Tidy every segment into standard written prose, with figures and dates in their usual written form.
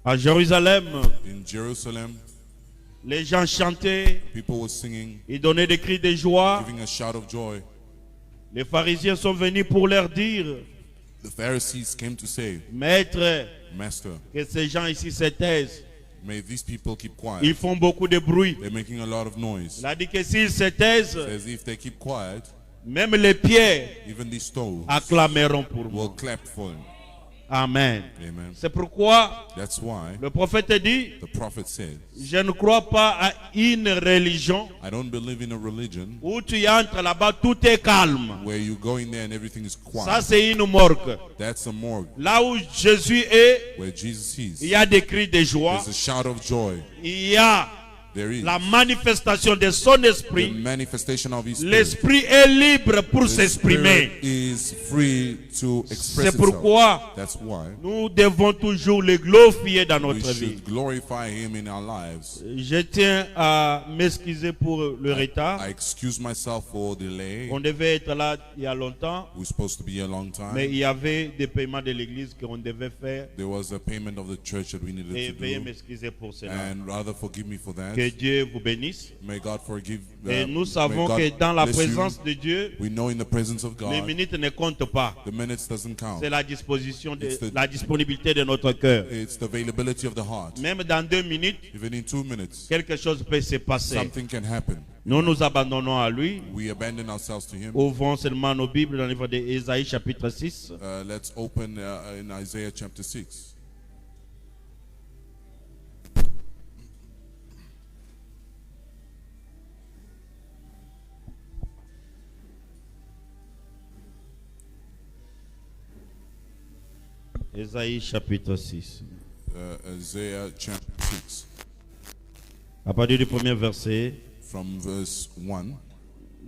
À Jérusalem, In Jerusalem, les gens chantaient, people were singing, ils donnaient des cris de joie. giving a shout of joy. Les pharisiens sont venus pour leur dire, The Pharisees came to say, Maître, Master, que ces gens ici se taisent. may these people keep quiet. Ils font beaucoup de bruit. They're making a lot of noise. Il a dit que s'ils se taisent, Says if they keep quiet, même les pierres even these stones acclameront pour will moi. clap for him. Amen. Amen. C'est pourquoi That's why le prophète dit, the prophet says, je ne crois pas à une religion I don't believe in a religion où tu entres là-bas, tout est calme. where you go in there and everything is Ça, quiet. c'est une morgue. That's a morgue. Là où Jésus est, Where Jesus il is, y a des cris de joie. there's a shout of joy. Il y a There is la manifestation de son the esprit. manifestation of his spirit. L'esprit est libre pour The s'exprimer. spirit is free to express C'est pourquoi itself. That's why nous devons toujours le glorifier dans we notre vie. should glorify him in our lives. Je tiens à m'excuser pour le retard. I excuse myself for delay. On devait être là il y a longtemps, We're supposed to be here a long mais time. il y avait des paiements de l'église qu'on devait faire. There was a payment of the church that we Et needed to veuillez do. m'excuser pour cela. And rather forgive me for that. Que Dieu vous bénisse. May God forgive. Et nous may savons God que dans la bless you. présence de Dieu, We know in the presence of les God, minutes ne comptent pas. the minutes doesn't count. C'est la disposition, It's the- la disponibilité de notre cœur. It's the availability of the heart. Même dans 2 minutes, Even in 2 minutes, quelque chose peut se passer. something can happen. Nous nous abandonnons à lui. We abandon ourselves to Him. Ouvrons seulement nos Bibles dans le livre d'Ésaïe chapitre 6. Let's open in Isaiah chapter 6. Ésaïe chapitre 6. Isaiah chapter 6, À partir du premier verset from verse 1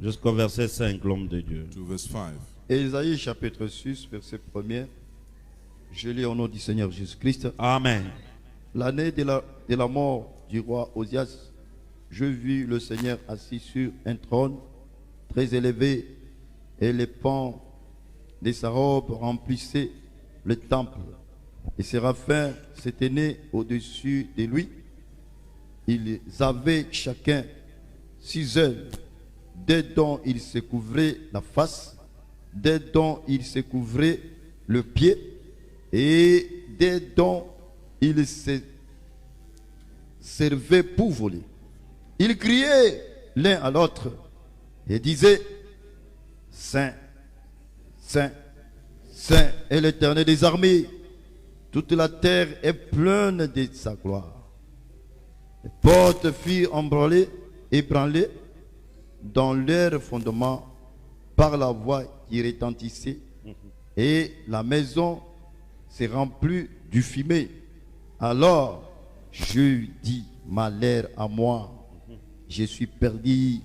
jusqu'au verset 5, l'homme de Dieu. to verse 5. Ésaïe chapitre 6, verset 1er. Je lis au nom du Seigneur Jésus-Christ. Amen. L'année de la mort du roi Osias, je vis le Seigneur assis sur un trône très élevé, et les pans de sa robe remplissaient le temple. Les séraphins s'éteignaient au-dessus de lui. Ils avaient chacun 6 ailes, des dont ils se couvraient la face, des dont ils se couvraient le pied, et des dont ils se servaient pour voler. Ils criaient l'un à l'autre et disaient, Saint, Saint, Saint est l'Éternel des armées. Toute la terre est pleine de sa gloire. Les portes furent ébranlées dans leur fondement par la voix qui retentissait, et la maison s'est remplie du fumier. Alors je dis, malheur à moi, je suis perdu,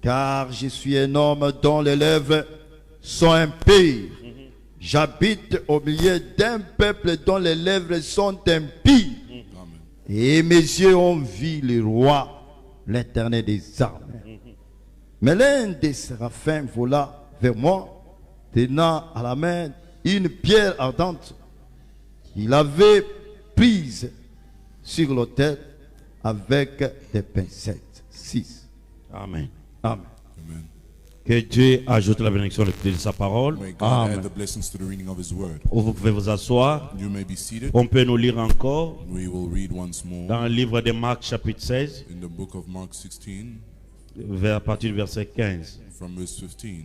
car je suis un homme dont les lèvres sont impies. J'habite au milieu d'un peuple dont les lèvres sont impies. Amen. Et mes yeux ont vu le roi, l'Éternel des armées. Mais l'un des séraphins vola vers moi, tenant à la main une pierre ardente qu'il avait prise sur l'autel avec des pincettes. 6. Amen. Amen. Amen. Que Dieu ajoute la bénédiction de sa parole. May God Amen. add the blessings to the reading of His word. Vous pouvez vous asseoir. You may be seated. On peut nous lire encore We will read once more dans le livre de Marc chapitre 16, in the book of Mark 16 à partir du verset 15. from verse 15.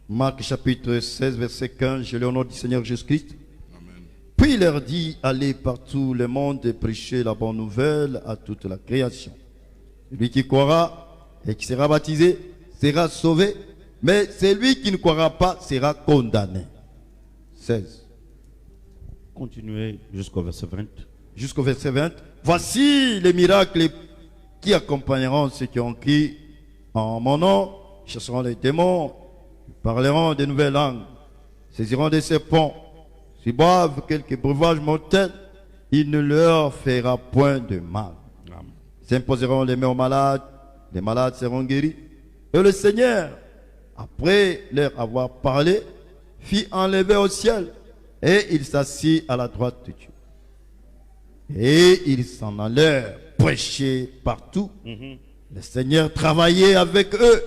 Marc chapitre 16, verset 15. Je lis au nom du Seigneur Jésus-Christ. Amen. Puis il leur dit, allez partout le monde et prêchez la bonne nouvelle à toute la création. Celui qui croira et qui sera baptisé sera sauvé, mais celui qui ne croira pas sera condamné. 16. Continuez jusqu'au verset 20. Jusqu'au verset 20. Voici les miracles qui accompagneront ceux qui ont crié en mon nom, chasseront les démons, parleront de nouvelles langues, saisiront des serpents. S'ils boivent quelques breuvages mortels, il ne leur fera point de mal. Amen. Ils imposeront les mains aux malades, les malades seront guéris. Et le Seigneur, après leur avoir parlé, fut enlevé au ciel et il s'assit à la droite de Dieu. Et ils s'en allèrent prêcher partout. Le Seigneur travaillait avec eux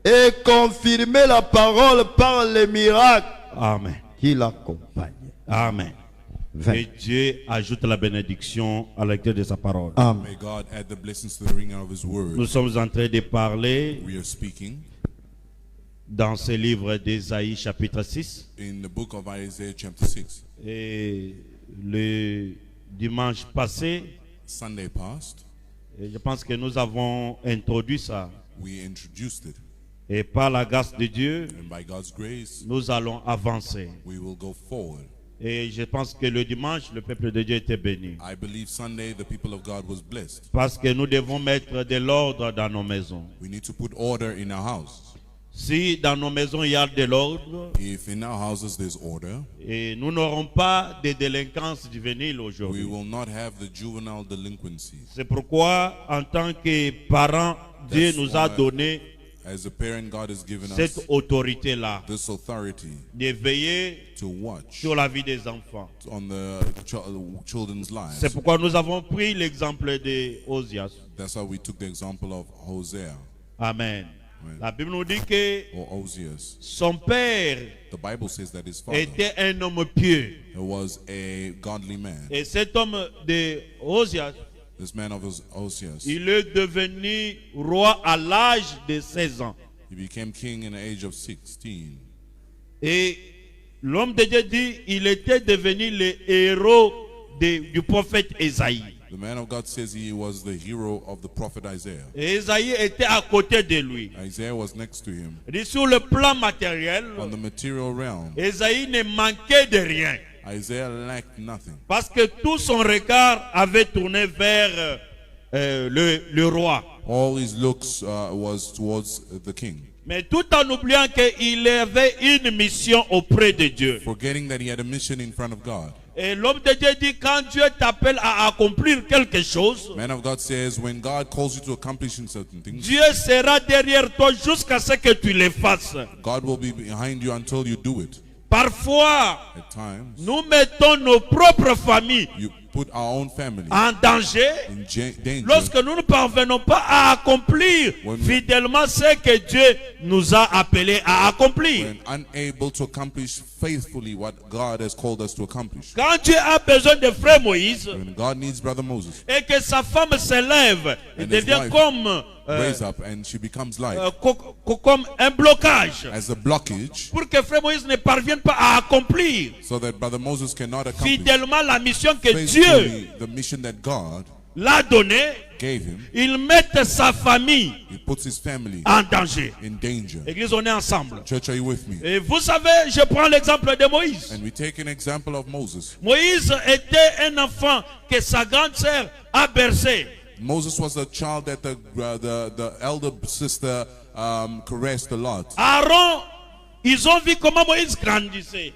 et confirmait la parole par les miracles Amen. qui l'accompagnaient. Amen. 20. Et Dieu ajoute la bénédiction à la lecture de sa parole. Amen. May God add the blessings to the reading of His word. Nous sommes en train de parler We are speaking dans ce livre d'Ésaïe chapitre 6. in the book of Isaiah chapter 6. Et le dimanche passé, Sunday past, et je pense que nous avons introduit ça. we introduced it. Et par la grâce de Dieu, And by God's grace, nous allons avancer. we will go forward. Et je pense que le dimanche, le peuple de Dieu était béni. I believe Sunday the people of God was blessed. Parce que nous devons mettre de l'ordre dans nos maisons. We need to put order in our house. Si dans nos maisons il y a de l'ordre, If in our houses there's order, et nous n'aurons pas de délinquance juvénile we aujourd'hui. will not have the juvenile delinquencies. C'est pourquoi, en tant que parents, Dieu nous a donné As a parent, God has given us cette autorité-là this authority de veiller to watch sur la vie des enfants. on the children's C'est lives. pourquoi nous avons pris l'exemple de Osias. That's how we took the example of Hosea Amen. Amen. La Bible nous dit que or Osias. son père The Bible says that his father était un homme pieux. was a godly man. Et cet homme de Osias, This man of Osias, il est devenu roi à l'âge de 16 ans. he became king in the age of 16. Et l'homme de Dieu dit, il était devenu le héros du prophète Ésaïe. The man of God says he was the hero of the prophet Isaiah. Et Ésaïe était à côté de lui. Isaiah was next to him. Il dit, sur le plan matériel, On the material realm, Ésaïe ne manquait de rien. Isaiah lacked nothing. Parce que tout son regard avait tourné vers le roi. All his looks was towards the king, Mais tout en oubliant qu'il avait une mission auprès de Dieu. forgetting that he had a mission in front of God. Et l'homme de Dieu dit, quand Dieu t'appelle à accomplir quelque chose, Man of God says, when God calls you to accomplish certain things, Dieu sera derrière toi jusqu'à ce que tu le fasses. God will be behind you until you do it. Parfois, At times, nous mettons nos propres familles you put our own family en danger in danger lorsque nous ne parvenons pas à accomplir fidèlement ce que Dieu nous a appelés à accomplir. when unable to accomplish faithfully what God has called us to accomplish. Quand Dieu a besoin de frère Moïse When God needs Brother Moses, et que sa femme s'élève et And his devient wife comme, raise up and she becomes like comme un blocage as a blockage, pour que frère Moïse ne parvienne pas à accomplir so that Brother Moses cannot accomplish fidèlement la mission que Dieu faithfully the mission that God l'a donnée. gave him. Il met sa famille He puts his family en danger. in danger. Église, on est ensemble. Church, are you with me? Et vous savez, je prends l'exemple de Moïse. And we take an example of Moses. Moïse était un enfant que sa grande sœur a bercé. Moses was a child that the elder sister caressed a lot. Aaron, ils ont vu comment Moïse grandissait.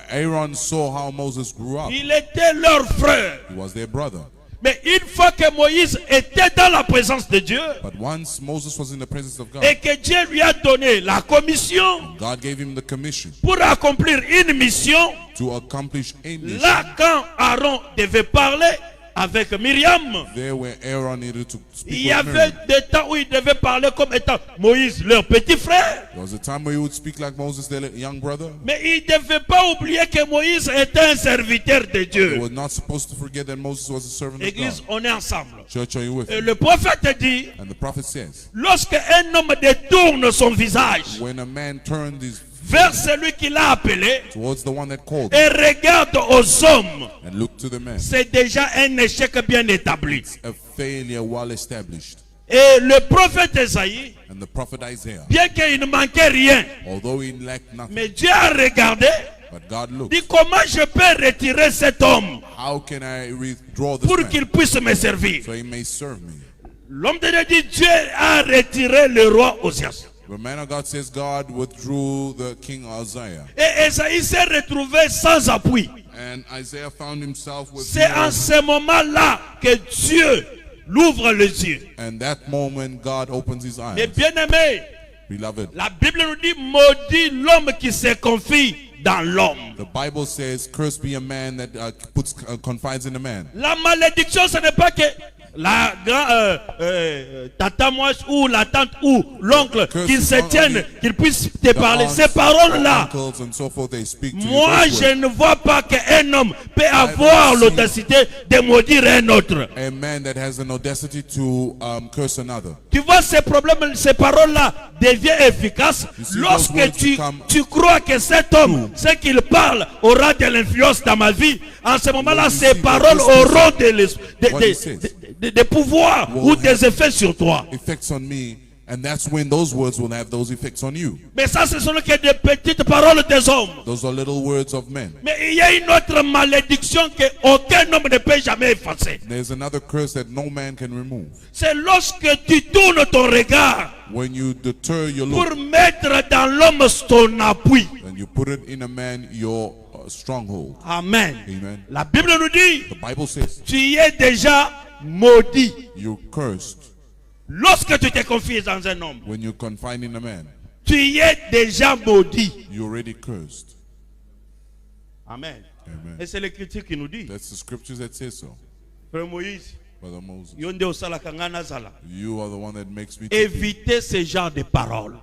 Aaron saw how Moses grew up. Il était leur frère. He was their brother. Mais une fois que Moïse était dans la présence de Dieu But once Moses was in the presence of God, et que Dieu lui a donné la commission God gave him the commission pour accomplir une mission, to accomplish a mission. là quand Aaron devait parler avec Myriam, There where Aaron needed to il speak y with avait Miriam. des temps où il devait parler comme étant Moïse, leur petit frère. There was a time where he would speak like Moses, their young brother. Mais il ne devait pas oublier que Moïse était un serviteur de They Dieu. were not supposed to forget that Moses was a servant of Église, God. on est ensemble. Church, are you with Et me? le prophète dit, And the prophet says, lorsque un homme détourne son visage when a man turned his vers celui qui l'a appelé towards the one that called him et regarde aux hommes, and looked to the man, c'est déjà un échec bien établi. a failure well established. Et le prophète Esaïe, And the prophet Isaiah, bien qu'il ne manquait rien, although he lacked nothing, mais Dieu a regardé, but God looked, dit comment je peux retirer cet homme how can I withdraw this pour man qu'il puisse me servir. so he may serve me? L'homme de Dieu dit, Dieu a retiré le roi Osias. The man of God says God withdrew the king Isaiah. Et Esaïe s'est retrouvé sans appui. And Isaiah found himself with C'est en ce moment-là que Dieu l'ouvre les yeux. and that moment God opens his Mais eyes. bien aimé, Beloved, La Bible nous dit maudit l'homme qui se confie dans l'homme. the Bible says, "Cursed be a man that confides in a man." La malédiction, ce n'est pas que la tata moche ou la tante ou l'oncle qui se tiennent, qu'ils puissent te parler. Ces paroles-là, Uncles and so forth, they speak to you moi those je words. ne vois pas qu'un homme peut avoir l'audacité de maudire un autre. A man that has an audacity to curse another. Tu vois, ces problèmes, ces paroles-là deviennent efficaces You see, those lorsque words tu become crois que cet homme, ce qu'il parle, aura de l'influence dans ma vie. En ce moment-là, When you ces see paroles what this auront what he says des pouvoirs will ou have des effets sur toi. effects on me, and that's when those words will have those effects on you. Mais ça, ce sont que des petites paroles des hommes. Those are little words of men. Mais il y a une autre malédiction qu'aucun homme ne peut jamais effacer. There's another curse that no man can remove. C'est lorsque tu tournes ton regard When you deter your pour look mettre dans l'homme ton appui. and you put it in a man your stronghold. Amen. Amen. La Bible nous dit, The Bible says tu es déjà maudit you're cursed lorsque tu te confies dans un homme. when you confide in a man. Tu es déjà maudit. You're already cursed. Amen. Amen. Et c'est l'Écriture qui nous dit, That's the scriptures that say so. Frère Moïse, Brother Moses, yo nde osalaka nga nazala. you are the one that makes me to Évitez ce genre de paroles.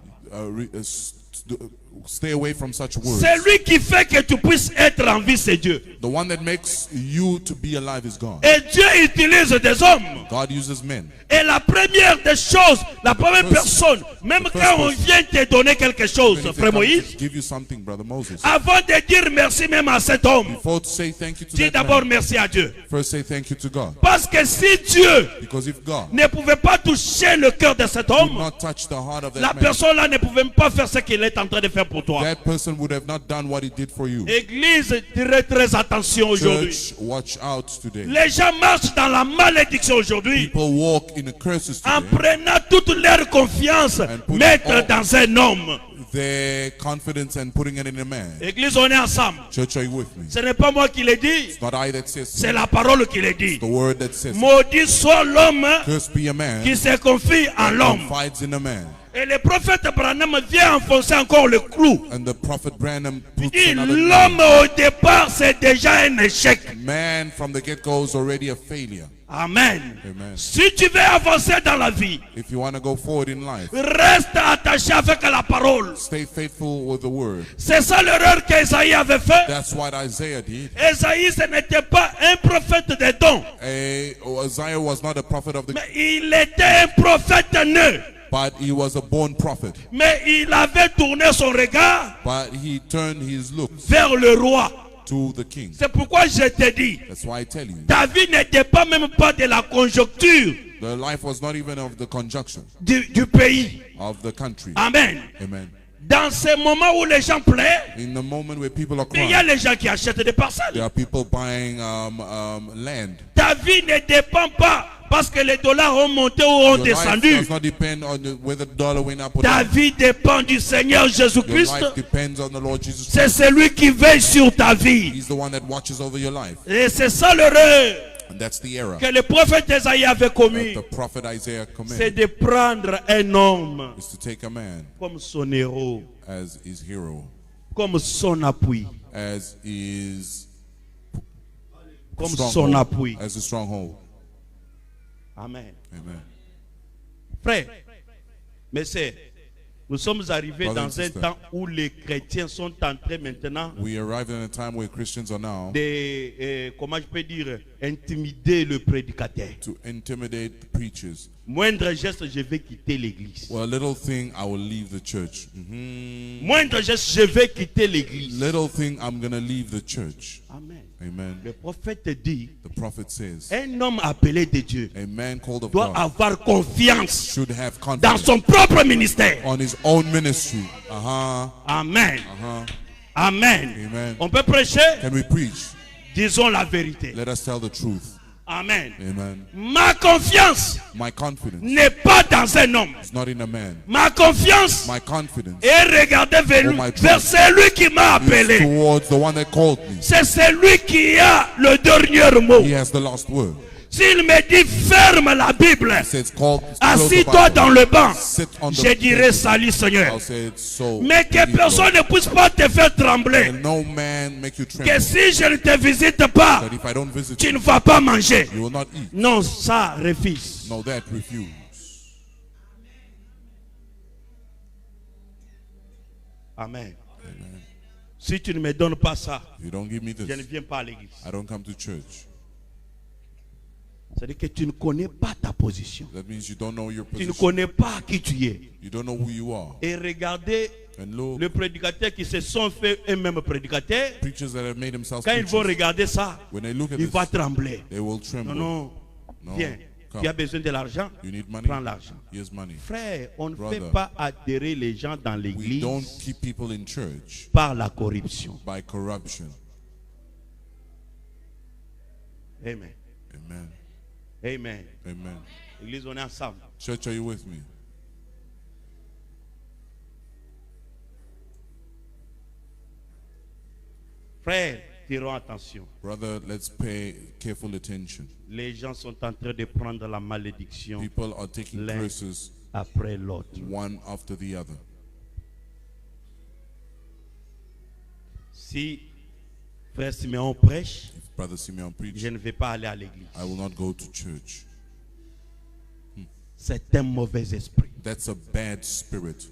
stay away from such words. C'est lui qui fait que tu puisses être en vie, c'est Dieu. The one that makes you to be alive is God. Et Dieu utilise des hommes. God uses men. Et la première des choses, la première personne, même quand on vient te donner quelque chose, When they Frère come to Moïse, give you something, Brother Moses, avant de dire merci même à cet homme, before to say thank you to dis that d'abord man, merci à Dieu. first say thank you to God. Parce que si Dieu Because if God ne pouvait pas toucher le cœur de cet would homme, not touch the heart of la that man, personne là ne pouvait même pas faire ce qu'il est en train de faire pour toi. that person would have not done what he did for you. Église, tirez très attention aujourd'hui. Church, watch out today. Les gens marchent dans la malédiction aujourd'hui People walk in the curses en today. prenant toute leur confiance, put mettre all- dans un homme. Their confidence and putting it in a man. Église, on est ensemble. Church, are you with me? Ce n'est pas moi qui l'ai dit, It's not I that says so. c'est la parole qui le dit. The word that says so. Maudit soit l'homme Cursed be a man qui se confie en l'homme. confides in a man. Et le prophète Branham vient enfoncer encore le clou. And the prophet Branham Il puts dit, another l'homme au départ, c'est déjà un échec. man from the get-go is already a failure. Amen. Amen. Si tu veux avancer dans la vie, If you want to go forward in life, reste attaché avec la parole. stay faithful with the word. C'est ça l'erreur qu'Esaïe avait fait. That's what Isaiah did. Esaïe, ce n'était pas un prophète des dons, Isaiah was not a prophet of the, mais il était un prophète né. but he was a born prophet. Mais il avait tourné son regard But he turned his looks vers le roi. to the king. C'est pourquoi je te dis, That's why I tell you, ta vie n'était pas même pas de la conjoncture the life was not even of the conjunction du pays. of the country. Amen. Amen. Dans ces moments où les gens pleurent, In the moment where people are il y a crying, les gens qui achètent des parcelles. there are people buying land. Ta vie ne dépend pas parce que les dollars ont monté ou ont Your life descendu. does not depend on whether the dollar went up or Ta down. vie dépend du Seigneur Your Jésus-Christ. life depends on the Lord Jesus C'est Christ. celui qui veille sur ta vie. He's the one that watches over your life. Et c'est ça l'erreur And that's the error que le prophète Esaïe avait commis. that the prophet Isaiah C'est commanded, de prendre un homme is to take a man comme son héros, as his hero, comme son appui, as his comme stronghold, son appui. as a stronghold. Amen. Amen. Frère, mais c'est, nous sommes arrivés Brother and dans un sister. temps où les chrétiens sont en train maintenant We arrived in a time where Christians are now de, comment je peux dire, intimider le prédicateur. to intimidate the preachers. Moindre geste, je vais quitter l'église. Well, a little thing, I will leave the church. Moindre geste, je vais quitter l'église. Little thing, I'm going to leave the church. Amen. Amen. Le prophète dit, The prophet says, un homme appelé de Dieu a man called of doit God avoir confiance should have dans confidence son propre ministère. on his own ministry. Amen. Uh-huh. Amen. Amen. On peut prêcher? Can we preach? Disons la vérité. Let us tell the truth. Amen. Amen. Ma confiance My confidence n'est pas dans un homme. is not in a man. Ma confiance My confidence est regardée vers, Oh, my vers truth celui qui m'a is appelé. towards the one that called me. C'est celui qui a le dernier mot. He has the last word. S'il me dit ferme la Bible, He says, close the assis-toi Bible. dans le banc, Sit on the je dirai table. salut Seigneur. I'll say it's so. Mais que Be personne ne puisse pas te faire trembler. And no man make you Que tremble. si je ne te visite pas, That if I don't visit tu you, ne vas pas manger. you will not eat. Non, ça refuse. No, that refuse. Amen. Amen. Si tu ne me donnes pas ça, If you don't give me je ne this, viens pas à l'église. I don't come to church. C'est-à-dire que tu ne connais pas ta position. That means you don't know your Tu ne position. connais pas qui tu es. You don't know who you are. Et regardez And look, les prédicateurs qui se sont fait eux-mêmes prédicateurs. preachers that have made themselves Quand ils vont preachers, regarder ça, when they look at ils vont this, trembler. they will Non, tremble. non, No, viens. come. Tu as besoin de l'argent, You need money? prends l'argent. Here's money. Frère, on ne fait Brother, pas adhérer les gens dans We l'église don't keep people in church par la corruption. by corruption. Amen. Amen. Amen. Amen. Église, on est ensemble. Church, are you with me? Frère, tirons attention. Brother, let's pay careful attention. Les gens sont en train de prendre la malédiction People are taking L'un curses après l'autre. one after the other. Si Frère Siméon prêche, If Brother Simeon preach, je ne vais pas aller à l'église. I will not go to church. C'est un mauvais esprit. That's a bad spirit.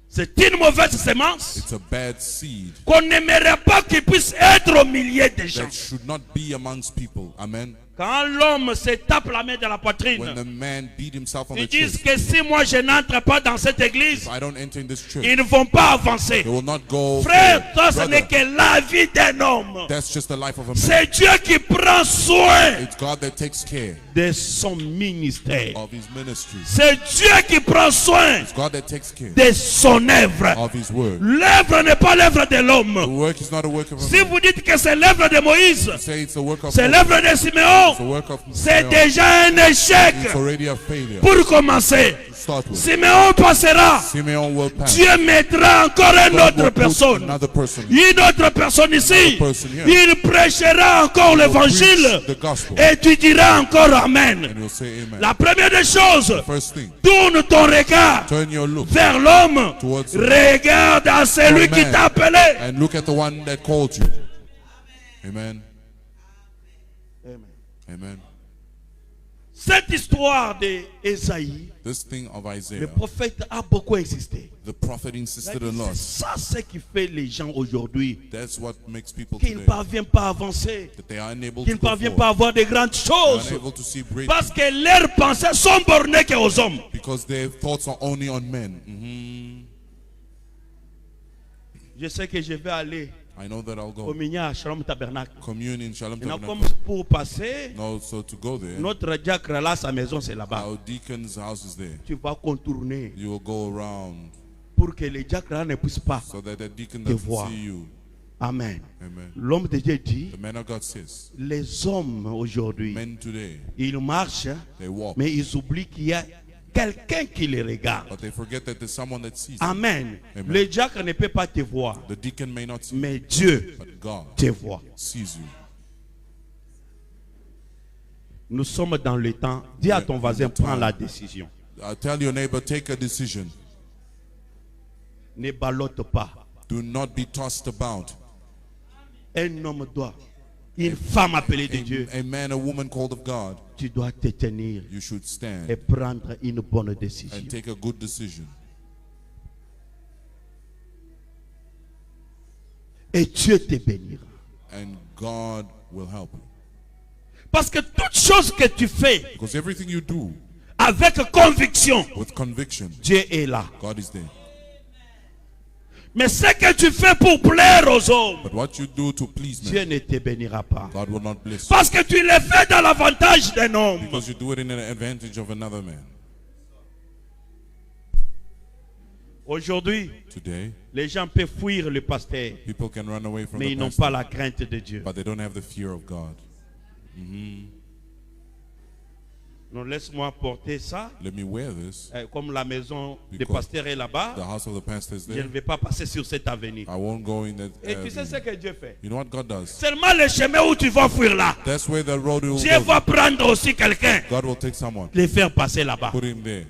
C'est une mauvaise semence It's a bad seed qu'on n'aimerait pas qu'il puisse être au milieu des gens. that should not be amongst people. Amen. Quand l'homme se tape la main dans la When poitrine, the man beat himself on ils the disent chest, que si moi je n'entre pas dans cette église, if I don't enter in this church, ils ne vont pas avancer. they will not go Frère, forward. ça ce n'est Brother, que la vie d'un homme. that's just the life of a man. C'est Dieu qui prend soin It's God that takes care de son ministère. of his ministry. C'est Dieu qui prend soin It's God that takes care de son œuvre. of his word. L'œuvre n'est pas l'œuvre de The l'homme. work is not a work of a Si man. vous dites que c'est l'œuvre de Moïse, Say it's a work of c'est Moses. l'œuvre de It's a Siméon, work of c'est Simeon. déjà un échec. It's already a failure. Pour commencer, To start with. Siméon passera. Simeon will pass. Dieu mettra encore une God autre will put personne. another person. Une autre personne ici. Another person here. Il prêchera encore Will l'évangile. preach the gospel. Et tu diras encore Amen. And you'll say amen. La première des choses, First thing, tourne ton regard turn your look vers l'homme. towards Regarde à celui For qui man. t'a appelé. and look at the one that called you. Amen. Amen. Cette histoire d'Ésaïe, This thing of le Isaiah, prophète a beaucoup insisté. the prophet insisted a lot. C'est ça ce qui fait les gens aujourd'hui. That's what makes people Qu'ils ne today, parviennent pas à avancer. that they are unable Qu'ils to ne go parviennent pas à forward. avoir de grandes They are choses. unable to see great Parce que leurs pensées sont bornées qu'aux hommes. because their thoughts are only on men. Je sais que je vais aller I know that I'll au go. Mignon à Shalom Tabernacle. Commune in Shalom Maintenant, comme Tabernacle. pour passer, No, so to go there, notre diacre là, sa maison c'est là-bas. our deacon's house is there. Tu vas contourner You will go around pour que les diacres là ne puissent pas. so that the deacon Te doesn't voir. see you. Amen. Amen. L'homme de Dieu dit, The man of God says, les hommes aujourd'hui, men today, ils marchent, they walk, mais ils oublient qu'il y a quelqu'un qui les regarde. but they forget that there's someone that sees them. Amen. Amen. Le diacre ne peut pas te voir, The deacon may not see you, mais Dieu but God te voit. sees you. Nous sommes dans le temps. Dis à ton voisin, prends la décision. Tell your neighbor, take a decision. Ne ballotte pas. Do not be tossed about. Un homme doit, une femme appelée de Dieu, A man, a woman called of God, tu dois te tenir you should et stand prendre une bonne décision. and take a good decision. Et Dieu te bénira. And God will help you. Parce que toute chose que tu fais Because everything you do avec conviction, with conviction, Dieu est là. God is there. Mais ce que tu fais pour plaire aux hommes, But what you do to please Dieu men, ne te bénira pas. God will not bless you. Parce que tu le fais dans l'avantage d'un homme. Because you do it in an advantage of another man. Aujourd'hui, Today, les gens peuvent fuir le pasteur, people can run away from mais the ils n'ont pastor, pas la crainte de Dieu. but they don't have the fear of God. Non, laisse-moi porter ça. Let me wear this. Comme la maison du Because pasteur est là-bas, The house of the pastor is je ne there. vais pas passer sur cette avenue. I won't go in that Et tu sais ce avenue. que Dieu fait? You know what God does? Seulement le chemin où tu vas fuir là, That's where the road will Dieu go. va prendre aussi quelqu'un, God will take someone, les faire passer là-bas. put him there.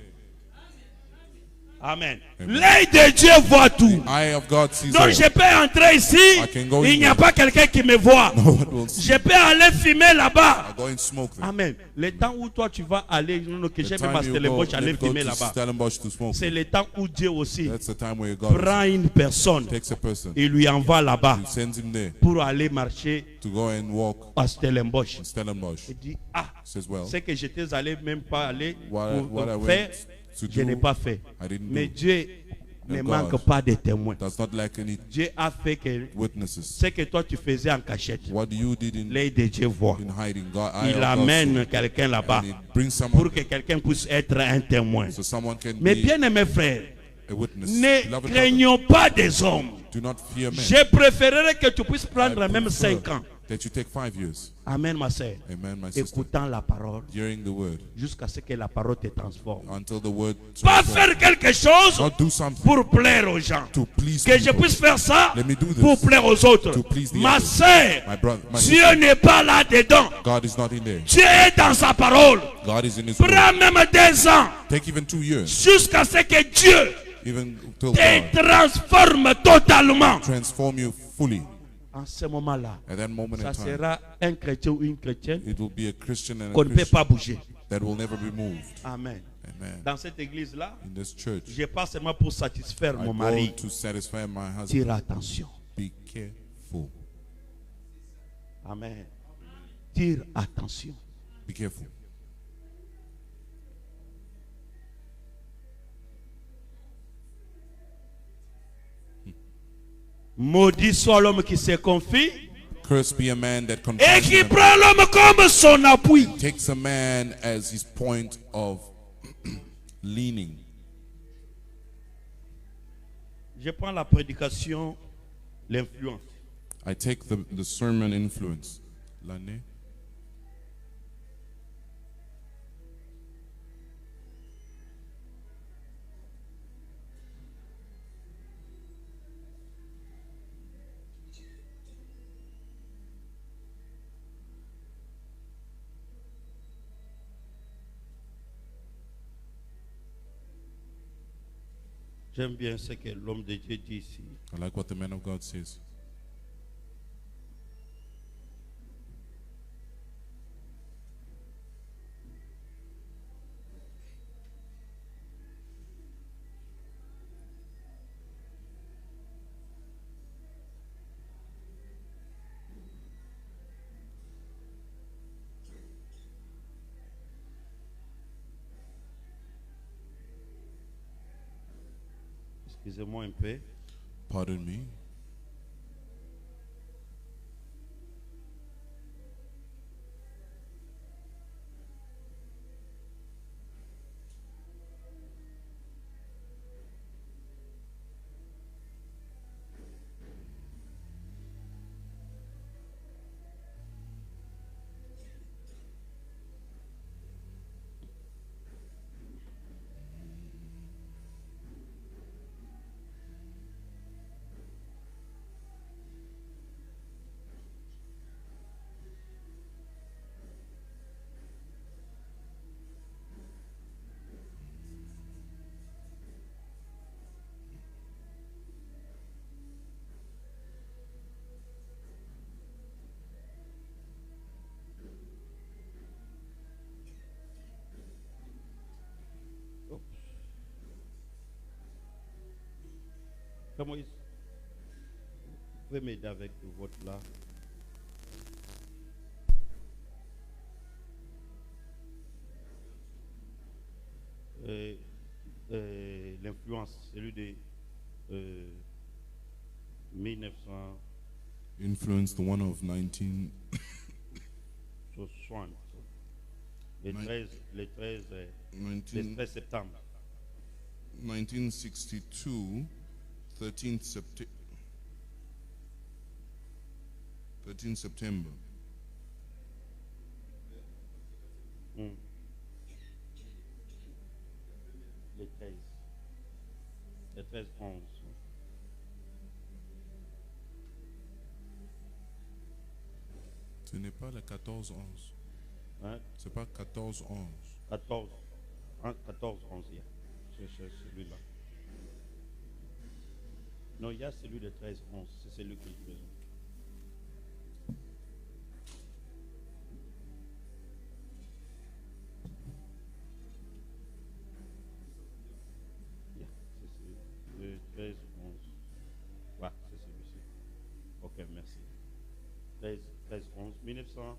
Amen. Amen. L'œil de Dieu voit tout. Eye of God sees Donc all. je peux entrer ici, can go il in n'y a there. pas quelqu'un qui me voit. No one will see. Je peux aller fumer là-bas. I go and smoke there. Amen. Le temps où toi tu vas aller, non, que The j'ai time même à you go, Stellenbosch let aller me go fumer to là-bas. Stellenbosch to smoke. C'est le temps où Dieu aussi That's the time where God prend une personne takes a person, et lui envoie là-bas he sends him there pour aller marcher to go and walk à Stellenbosch. in Stellenbosch. Il dit, ah, Says, well, c'est que j'étais allé même pas aller what pour I faire, went to je n'ai do, pas fait. I didn't Mais do. Dieu ne And manque God pas de témoins. does not lack any Dieu a fait que witnesses. ce que toi tu faisais en cachette, What you did in l'œil de Dieu voit. hiding, God, eye of Il God amène saw. quelqu'un là-bas And it brings someone pour que quelqu'un puisse être un témoin. so someone can Mais be bien aimés frères, a witness. ne Beloved brother, craignons pas des hommes. do not fear men. Je préférerais que tu puisses I prendre même prefer 5 ans. that you take 5 years. Amen, ma sœur. Amen, my sister. Écoutant la parole Hearing the word jusqu'à ce que la parole te transforme. until the word Pas transforms. faire quelque chose Not do something pour plaire aux gens. to please Que je people. puisse faire ça Let me do this pour plaire aux autres. to please the Ma others. sœur, My brother, my Dieu sister, n'est pas là-dedans. God is not in there. Dieu est dans sa parole. God is in His word. Prends même 2 ans Take even 2 years, jusqu'à ce que Dieu even till te God transforme totalement. transform you fully. En ce moment-là, At that moment ça in time, sera un chrétien ou une chrétienne it will be a Christian and qu'on a ne peut Christian pas bouger. that will never be moved. Amen. Amen. Dans cette église-là, In this church, je pas seulement pour satisfaire I mon go mari. to satisfy my husband. Tire attention. Be careful. Amen. Tire attention. Be careful. Maudit soit l'homme qui se confie Cursed be a man that et confides qui in him. prend l'homme comme son appui. Takes a man as his point of leaning. Je prends la prédication, l'influence. I take the sermon influence. L'année. J'aime bien ce que l'homme de Dieu dit ici. I like what the man of God says. Excusez-moi un peu. Pardon me. Comment vous pouvez m'aider avec le vote là? L'influence, celui de 1960. Influence, the one of 19. Le 13, le 13 septembre. 1962, 13th September. 13 September. Le 13, 11. Ce n'est pas le 14-11. Hein? C'est pas 14-11. 14. Hein? 14, 11. C'est celui-là. Non, il y a celui de 13, 11. C'est celui que j'ai besoin. Yeah, c'est celui de 13, 11. Ouais, c'est celui-ci. Ok, merci. 13, 11, 1963.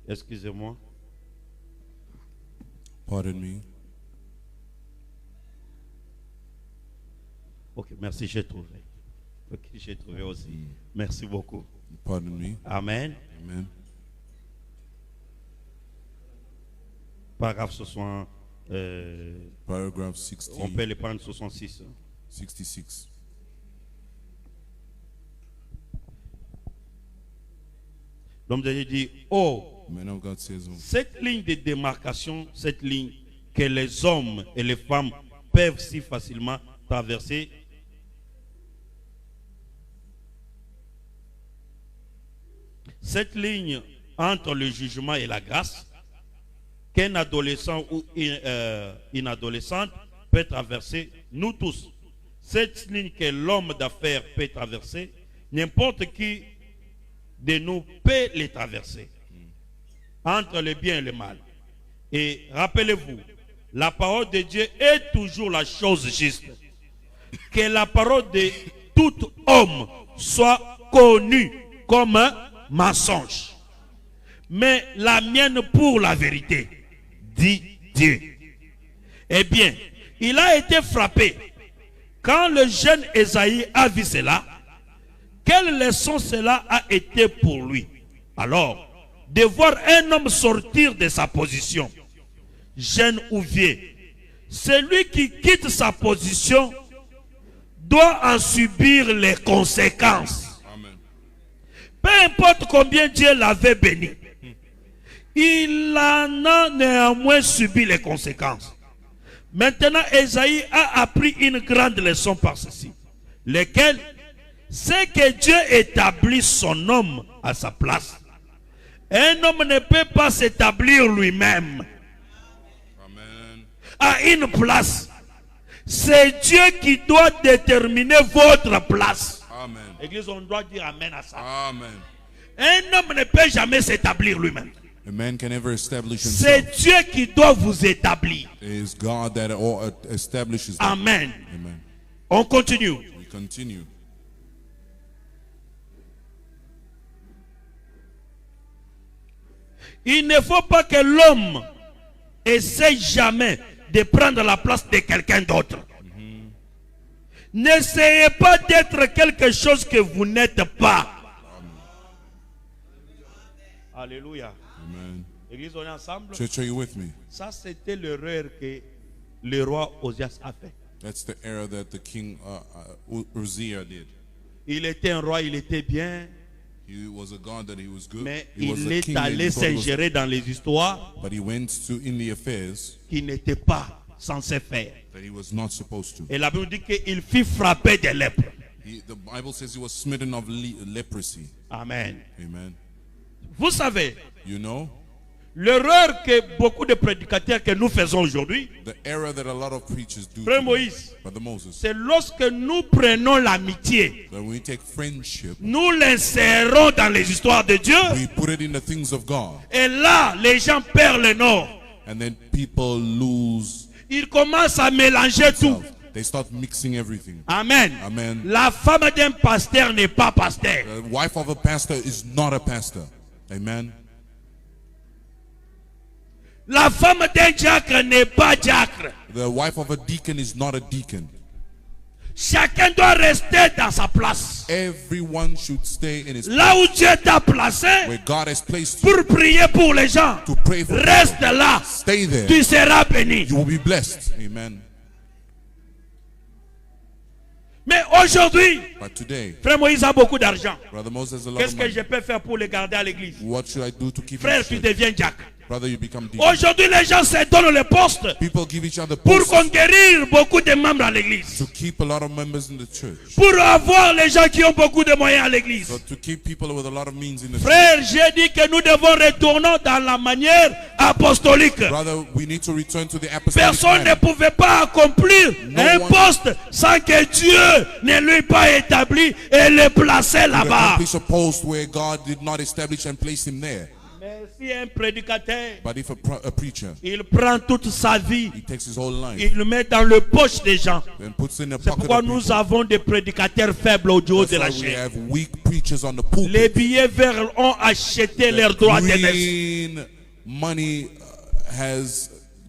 Excusez-moi. Pardon me. Ok, merci, j'ai trouvé. Ok, j'ai trouvé aussi. Merci beaucoup. Pardon me. Amen. Amen. Paragraphe 60. Paragraph 60, On peut les prendre 66. 66. L'homme de Dieu dit, oh, Man of God says, cette ligne de démarcation, cette ligne que les hommes et les femmes peuvent si facilement traverser, cette ligne entre le jugement et la grâce, qu'un adolescent ou une adolescente peut traverser, nous tous. Cette ligne que l'homme d'affaires peut traverser, n'importe qui de nous peut les traverser. Entre le bien et le mal. Et rappelez-vous, la parole de Dieu est toujours la chose juste. Que la parole de tout homme soit connue comme un mensonge. Mais la mienne pour la vérité, dit Dieu. Eh bien, il a été frappé. Quand le jeune Esaïe a vu cela, quelle leçon cela a été pour lui? Alors, de voir un homme sortir de sa position, jeune ou vieux, celui qui quitte sa position doit en subir les conséquences. Amen. Peu importe combien Dieu l'avait béni, il en a néanmoins subi les conséquences. Maintenant, Esaïe a appris une grande leçon par ceci, lesquelles c'est que Dieu établit son homme à sa place. Un homme ne peut pas s'établir lui-même Amen. à une place. C'est Dieu qui doit déterminer votre place. Amen. Église, on doit dire Amen à ça. Amen. Un homme ne peut jamais s'établir lui-même. A man can never establish C'est himself. Dieu qui doit vous établir. It is God that establishes them. Amen. Amen. On continue. We continue. Il ne faut pas que l'homme essaie jamais de prendre la place de quelqu'un d'autre. N'essayez pas d'être quelque chose que vous n'êtes pas. Alléluia. Amen. Église, on est ensemble. Church, are you with me? Ça, c'était l'erreur que le roi Osias a fait. That's the error that the king Uzziah did. Il était un roi, il était bien, He was a god that he was good. mais He was il a est king that allé he thought was- s'ingérer dans les histoires but he went in the affairs qu'il n'était pas censé faire. that he was not supposed to. Et la Bible dit qu'il fit frapper des lèpres. The Bible says he was smitten of leprosy. Amen. Amen. Vous savez, You know, l'erreur que beaucoup de prédicateurs que nous faisons aujourd'hui, the error that a lot of preachers do. Frère today, Moïse, Brother Moses, c'est lorsque nous prenons l'amitié, when we take friendship, nous l'insérons dans les histoires de Dieu, we put it in the things of God, et là, les gens perdent le nord. and then people lose. Ils commencent à mélanger tout. They start mixing everything. Amen. Amen. La femme d'un pasteur n'est pas pasteur. The wife of a pastor is not a pastor. Amen. La femme d'un diacre n'est pas diacre. The wife of a deacon is not a deacon. Chacun doit rester dans sa place. Everyone should stay in his Là où Dieu t'a placé where God has placed you pour prier pour les gens, to pray for reste people. là. Stay there. Tu seras béni. You will be blessed. Amen. Mais aujourd'hui, But today, frère Moïse a beaucoup d'argent. Brother Moses has a lot Qu'est-ce of que money. je peux faire pour les garder à l'église? What should I do to keep Frère, him tu safe? deviens Jack. Brother, you become deacon. Aujourd'hui, les gens se donnent le poste People give each other pour posts conquérir beaucoup de membres à l'église. to keep a lot of members in the church. Pour avoir les gens qui ont beaucoup de moyens à l'église. So to keep people with a lot of means in the church. Frère, j'ai dit que nous devons retourner dans la manière apostolique. Brother, we need to return to the apostolic Personne ne manner. pouvait pas accomplir No un one- poste sans que Dieu ne lui pas établi et le placer To là-bas. accomplish a post where God did not establish and place him there. Mais si un prédicateur, But if a preacher, il prend toute sa vie, he takes his whole life il le met dans le poche des gens. and puts in the C'est pocket pourquoi of nous people. avons des prédicateurs faibles au haut de That's la why we chaîne. have weak preachers on the pulpit. Les billets verts ont acheté leurs droits d'aînesse. Green money has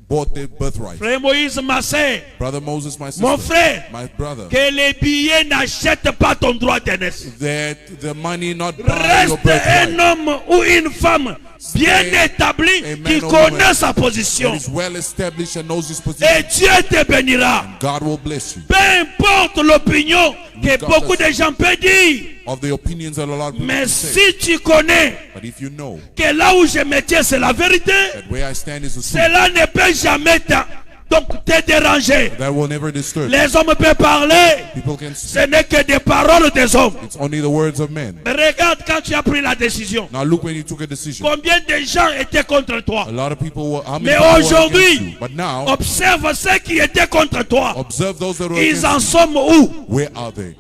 bought their birthright. Frère Moïse Massé, Brother Moses, my sister, mon frère, my brother, que les billets n'achètent pas ton droit d'aînesse. that the money not buy your Reste un birthright. homme ou une femme bien Stay établi a man qui or connaît woman sa position. That is well established and knows his position. Et Dieu te bénira. God will bless you. Peu importe l'opinion que Regardless beaucoup de gens peuvent dire. of the opinions that a lot of people Mais say. si tu connais But if you know que là où je me tiens, c'est la vérité, that where I stand is the truth, cela ne peut jamais te déranger. that will never disturb you. Les hommes peuvent parler. People can Ce speak. n'est que des paroles des hommes. It's only the words of men. Mais regarde quand tu as pris la décision. Now look when you took a decision. Combien de gens étaient contre toi? A lot of people were, how many Mais people were against aujourd'hui, you? But now, observe ceux qui étaient contre toi. observe those that were Ils en against sont où? you. Where are they?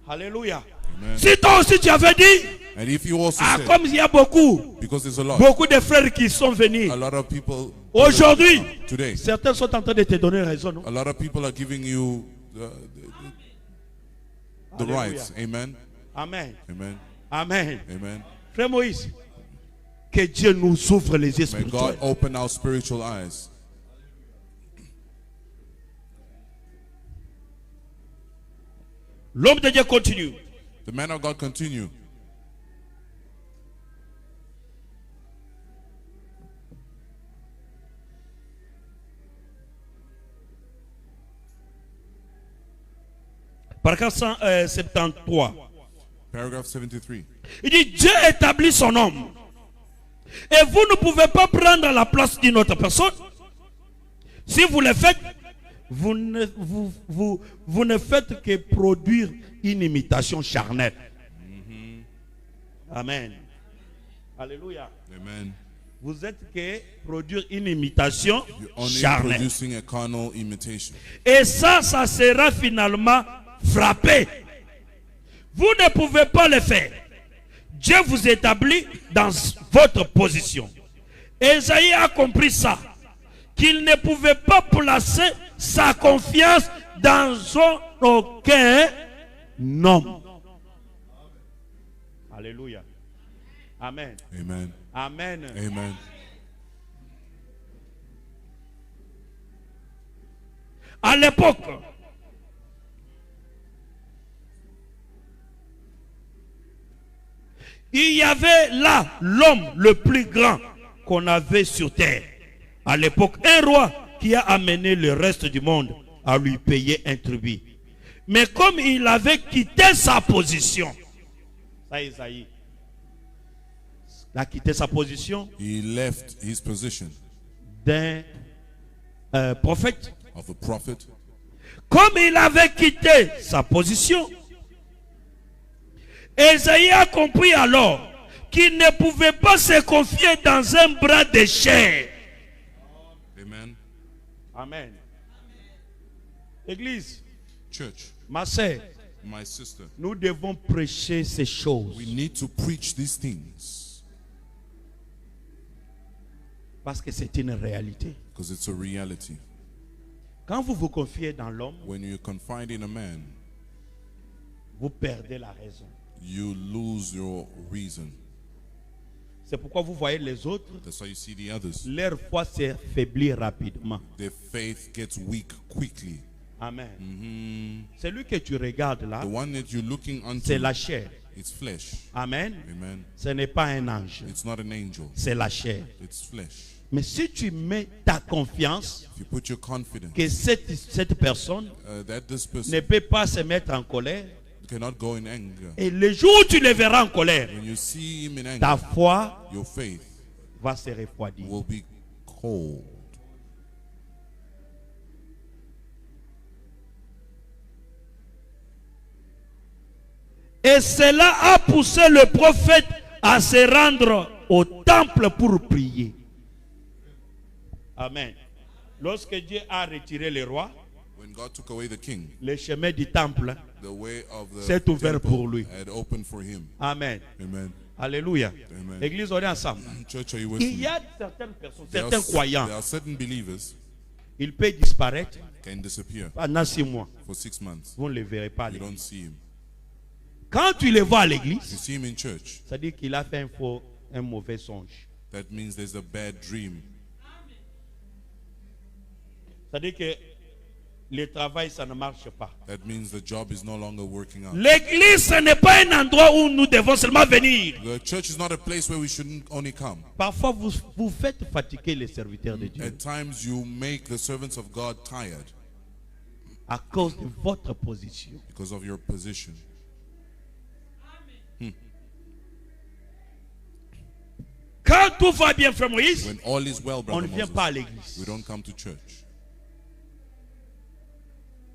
Alléluia. Amen. Si toi aussi tu avais dit, And if you also ah, said, comme il y a beaucoup because there's a lot de frères qui sont venus. of people Aujourd'hui, today, certains sont en train de te donner raison. Non? a lot of people are giving you the Alléluia. rights. Amen. Amen. Amen. Amen. Amen. Frère Moïse, que Dieu nous ouvre les yeux May God spirituels. open our spiritual eyes. L'homme de Dieu continue. The man of God continue. Paragraphe 173. Paragraph 73. Il dit, Dieu établit son homme. Et vous ne pouvez pas prendre la place d'une autre personne. Si vous le faites, vous ne faites que produire une imitation charnelle. Amen. Alléluia. Amen. Vous êtes que produire une imitation You're only charnelle. producing a carnal imitation. Et ça sera finalement frappé. Vous ne pouvez pas le faire. Dieu vous établit dans votre position. Ésaïe a compris ça. Qu'il ne pouvait pas placer sa confiance dans aucun homme. Alléluia. Amen. Amen. Amen. Amen. À l'époque, il y avait là l'homme le plus grand qu'on avait sur terre. À l'époque, un roi qui a amené le reste du monde à lui payer un tribut. Mais comme il avait quitté sa position, ça Isaïe, il a quitté sa position He left his position d'un prophète. of a prophet. Comme il avait quitté sa position, Ésaïe a compris alors qu'il ne pouvait pas se confier dans un bras de chair. Amen. Amen. Église, Church, ma sœur, my sister, nous devons prêcher ces choses. we need to preach these things Parce que c'est une réalité. because it's a reality. Quand vous vous confiez dans l'homme, When you confide in a man, vous perdez la raison. you lose your reason. C'est pourquoi vous voyez les autres, That's why you see the others. leur foi s'affaiblit rapidement. Their faith gets weak quickly. Amen. Celui que tu regardes là, The one that you're looking c'est unto, la chair. it's flesh. Amen. Amen. Ce n'est pas un ange, It's not an angel. c'est la chair. It's flesh. Mais si tu mets ta confiance If you put your confidence que cette personne that this ne person peut pas se mettre en colère, cannot go in anger, et le jour où tu le verras en colère, when you see him in ta anger, foi your faith va se refroidir. will be cold. Et cela a poussé le prophète à se rendre au temple pour prier. Amen. Lorsque Dieu a retiré le roi, When God took away the king, le chemin du temple the way of the s'est ouvert pour temple lui. had opened for him. Amen. Amen. Alléluia. Amen. L'église, on est ensemble. Church, are you with Il me? y a certaines personnes, There certains croyants, there are certain believers ils peuvent disparaître can disappear pendant 6 mois. for 6 months. Vous ne les verrez pas à You l'église. don't see him. Quand tu les vois à You l'église, see him in church. ça dit qu'il a fait un mauvais songe. That means there's a bad dream. Ça dit que le travail, ça ne marche pas. That means the job is no longer working out. L'église, ce n'est pas un endroit où nous devons seulement venir. The church is not a place where we shouldn't only come. Parfois, vous faites fatiguer les serviteurs de Dieu At times you make the servants of God tired à cause de votre position. because of your position. Quand tout va bien, frère Moïse, When all is well, on ne brother vient Moses, pas à we l'église. don't come to church.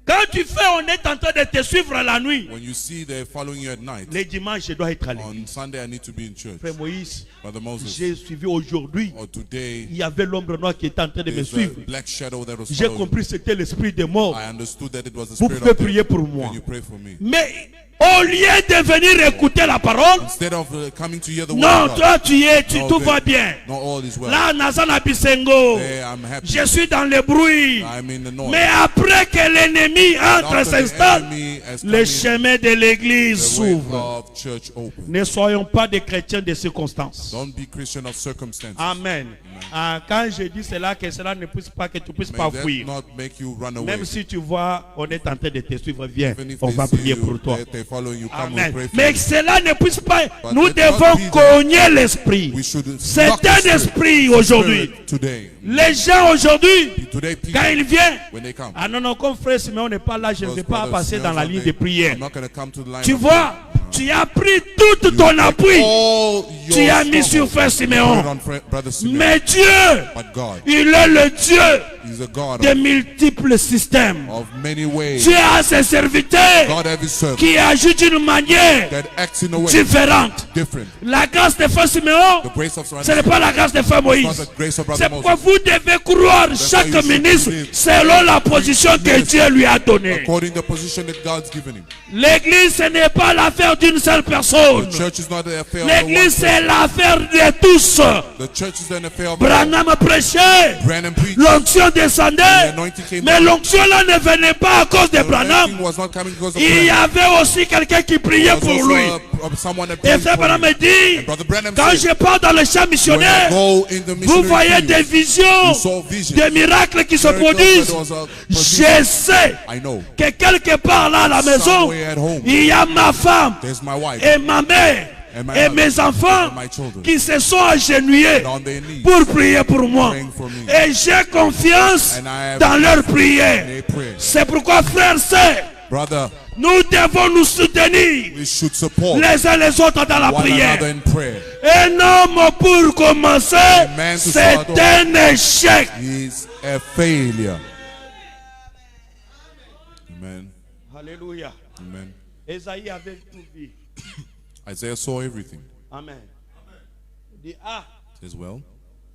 Quand tu fais, on est en train de te suivre la nuit. When you see they're following you at night, Les dimanches, je dois être à l'église. on Sunday I need to be in church. Frère Moïse, Brother Moses, j'ai suivi aujourd'hui. or today, Il y avait l'ombre noire qui était en train de me there's a suivre. black shadow that was J'ai following. compris que c'était l'esprit des morts. I understood that it was the Vous spirit pouvez of prier death. pour moi. Can you pray for me? Mais au lieu de venir écouter la parole, Instead of coming to hear the non, word of God, toi tu es, no, tout they- va bien. no, all is well. Là, Nazana Bisengo, There, I'm happy. je suis dans le bruit. I'm in the noise. Mais après que l'ennemi entre After the s'installe, enemy has come le in, chemin de l'église the way s'ouvre. of church open. Ne soyons pas des chrétiens de circonstances. Don't be Christian of circumstances. Amen. Ah, quand je dis cela, que cela ne puisse pas, que tu puisses May pas that fuir. not make you run away. Même si tu vois, on est en train de te suivre, viens, Even if on they va see prier you, pour toi. they're following you, come, Amen. we'll pray for Mais you. que cela ne puisse pas, But nous let not devons be cogner l'esprit. We should C'est knock the un spirit. esprit aujourd'hui. Spirit today. Les gens aujourd'hui, Today, people, quand ils viennent, when they come, ah non, non, comme frère Simeon n'est pas là, je ne vais those pas brothers, passer dans la Simeon, ligne de prière. I'm not going to come to the line Tu of vois, tu as pris tout ton prayer. appui. All your Tu as mis sur stronghold, frère put it Simeon. on Brother Simeon. Mais Dieu, But God, il est le Dieu He's a God de multiples systèmes. of many ways. Dieu a ses serviteurs God have His servant qui agissent d'une manière that acts in a way différente. different. La grâce de frère Simeon, The grace of ce n'est pas la grâce de frère not Moïse. the grace of C'est Brother pourquoi Moses. vous devez croire chaque why you should ministre believe selon la position que Dieu lui a donnée. According to the position that God's given him. L'église, ce n'est pas l'affaire d'une seule personne. The church is not the affair of the one L'église, c'est person. l'affaire de tous. The church is an affair of all. Branham prêchait, Branham preached. l'onction descendait, The anointing came mais down. l'onction là ne venait pas à cause de The Branham. anointing was not coming because of Il y Branham. avait aussi quelqu'un qui priait There was pour also lui. someone that Et prayed frère for Branham him. me dit, And Brother Branham quand said, je pars dans le champ when I missionnaire, go in the vous missionary voyez des field, visions, you saw visions. des miracles qui se Miracles produisent. that was a Je provision. sais I know. que quelque part là à la maison, Somewhere at home, il y a ma femme there's my wife et ma mère and my et husband mes enfants and my children qui se sont agenouillés on their knees pour prier pour moi. praying for me. Et j'ai confiance And I have dans leur in prière. their prayer. C'est pourquoi, frères, sœurs, Brother, nous devons nous soutenir we should support les uns les autres dans la one prière. another in prayer. Un homme pour commencer, man to c'est start off. un échec. He's a failure. Amen. Alléluia. Amen. Esaïe avait tout vu. Isaiah saw everything. Amen. Il dit, ah, Says, well,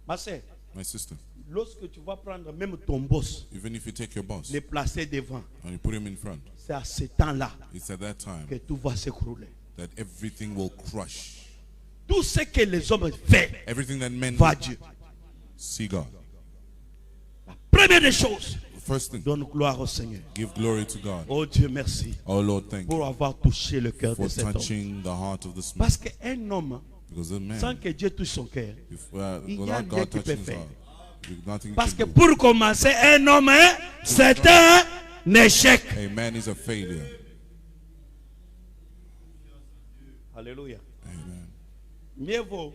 ma sœur, my sister, lorsque tu vas prendre même ton boss, even if you take your boss le placer devant, and you put him in front, c'est à ce temps-là it's at that time que tout va s'écrouler. that everything will crush. Tout ce que les hommes font, Everything that men va do, Dieu. see God. Première des choses, First thing, donne gloire au Seigneur. give glory to God. Oh Dieu, merci Oh Lord, thank pour you avoir touché le cœur de for cet homme. touching the heart of this man. Parce qu'un homme Because the man, sans que Dieu touche son cœur. if, il y a without rien God qu'il peut touching his faire. heart, there's nothing he Parce que can do. pour commencer, un homme, hein, c'est un échec. A man is a failure. Alléluia. Amen. Mieux vaut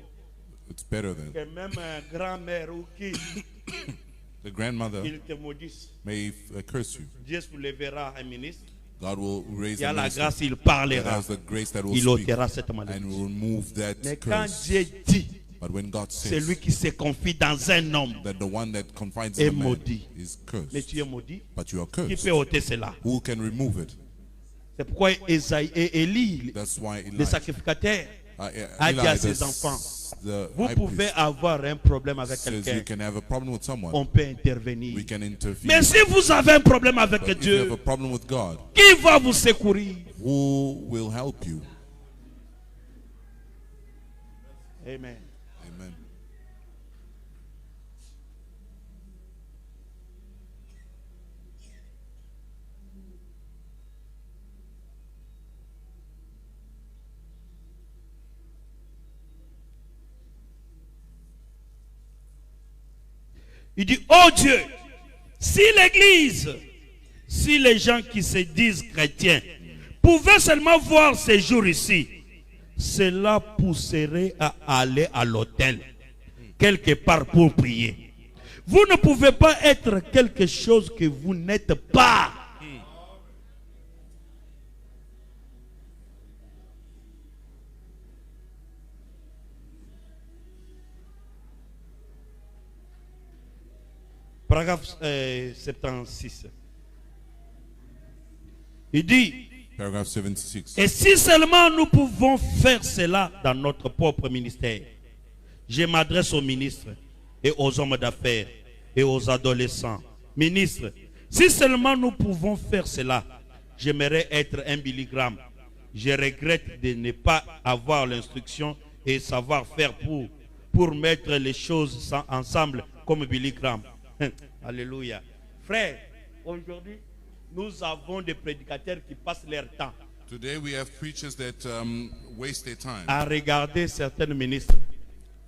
It's better than que même un grand-mère ou qui, the grandmother il te maudisse. may curse you. Dieu soulèvera un ministre. God will raise Il y a a la minister grâce, il that parlera. has the grace that will Il speak ôtera cette and malédiction. will remove that Mais quand curse. Dieu dit, But when God c'est says lui qui se confie dans un homme that the one that confides est in a man maudit. is Mais cursed, tu es maudit. but you are Qui cursed. peut ôter cela? Who can remove it? C'est pourquoi Esaïe et Élie, That's why les Elijah, sacrificateurs, a dit Eli, à ses the enfants, the vous high pouvez priest, avoir un problème avec says you quelqu'un. can have a problem with On someone. peut intervenir. We can intervene. Mais si vous avez un problème avec But if you have a Dieu, problem with God, qui va vous secourir? who will help you? Amen. Amen. Il dit, oh Dieu, si l'Église, si les gens qui se disent chrétiens pouvaient seulement voir ces jours ici, cela pousserait à aller à l'autel, quelque part pour prier. Vous ne pouvez pas être quelque chose que vous n'êtes pas. Paragraphe 76. Il dit, Paragraph 76. et si seulement nous pouvons faire cela dans notre propre ministère, je m'adresse aux ministres et aux hommes d'affaires et aux adolescents. Ministres, si seulement nous pouvons faire cela, j'aimerais être un Billy Graham. Je regrette de ne pas avoir l'instruction et savoir-faire pour mettre les choses ensemble comme Billy Graham. Alléluia. Frère, aujourd'hui, nous avons des prédicateurs qui passent leur temps Today we have preachers that waste their time à regarder certains ministres.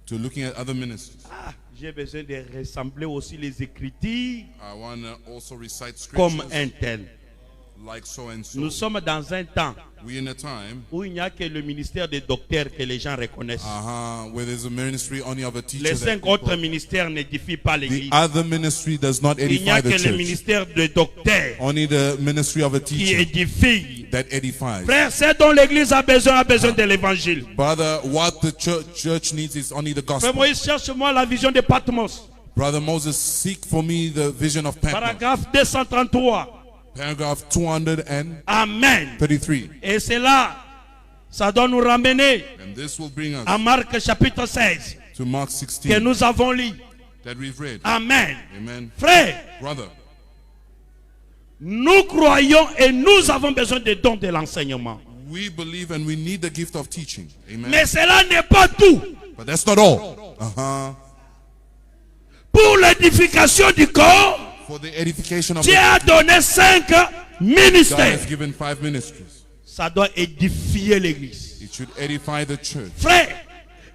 to looking at other ministers. Ah, j'ai besoin de ressembler aussi les Écritures I want to also recite comme scriptures un tel. like so and so. Nous sommes dans un temps We in a time où il n'y a que le ministère des docteurs que les gens reconnaissent. where there's a ministry only of a teacher. Les that 5 people- autres ministères n'édifient pas the l'Église. other ministry does not Il n'y a edify que the le church. ministère des docteurs Only the ministry of a qui teacher édifie. that edifies. Frère, c'est dont l'Église a besoin de l'évangile. Brother, what the church needs is only the Frère gospel. Moïse, cherche-moi la vision de Patmos. Brother Moses, seek for me the vision of Patmos. Paragraphe 233. Paragraph 233. Amen. Et cela, ça doit nous ramener And this will bring us à Marc chapitre 16 to Mark que 16 nous avons lu. that we've read. Amen. Amen. Frère, Brother, nous croyons et nous avons besoin des dons de l'enseignement. we believe and we need the gift of teaching. Amen. Mais cela n'est pas tout. But that's not all. Pour l'édification du corps, For the edification of Dieu the a donné 5 God ministères. has given 5 ministries. Ça doit édifier l'Église. It should edify the church. Frère,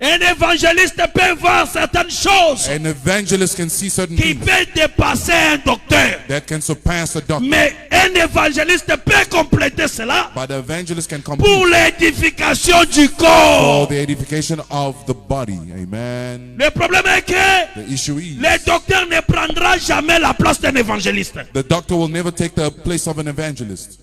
un évangéliste peut voir certaines choses An evangelist can see certain qui things peut dépasser un docteur. that can surpass a doctor. Mais un évangéliste peut compléter cela But the evangelist can pour complete l'édification du for corps. the edification of the body. Amen. Le problème est que The issue is le docteur ne prendra jamais la place d'un évangéliste. the doctor will never take the place of an evangelist.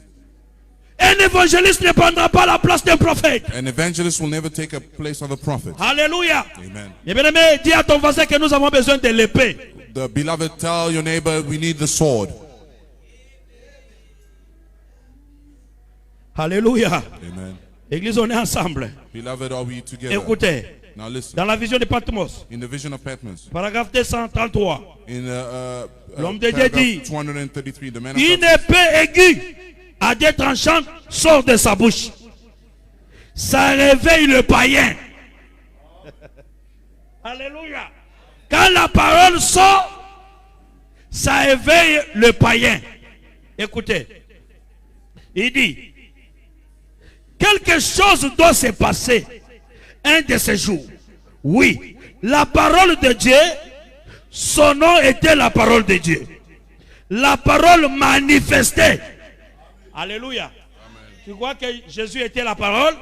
Un évangéliste ne prendra pas la place d'un prophète. An evangelist will never take a place of a prophet. Alléluia. Amen. Et bien aimé, dis à ton voisin que nous avons besoin de l'épée. The beloved, tell your neighbor we need the sword. Alléluia. Amen. Église, on est ensemble. Beloved, are we together? Écoutez, Now listen. dans la vision de Patmos, In the vision of Patmos, paragraphe 233, in L'homme de Dieu paragraph dit, 233, the man of une God, épée aiguë à des tranchants sort de sa bouche. Ça réveille le païen. Alléluia. Quand la parole sort, ça éveille le païen. Écoutez, il dit, quelque chose doit se passer. un de ces jours. Oui, la parole de Dieu, son nom était la parole de Dieu. La parole manifestée. Alléluia. Amen. Tu crois que Jésus était la parole?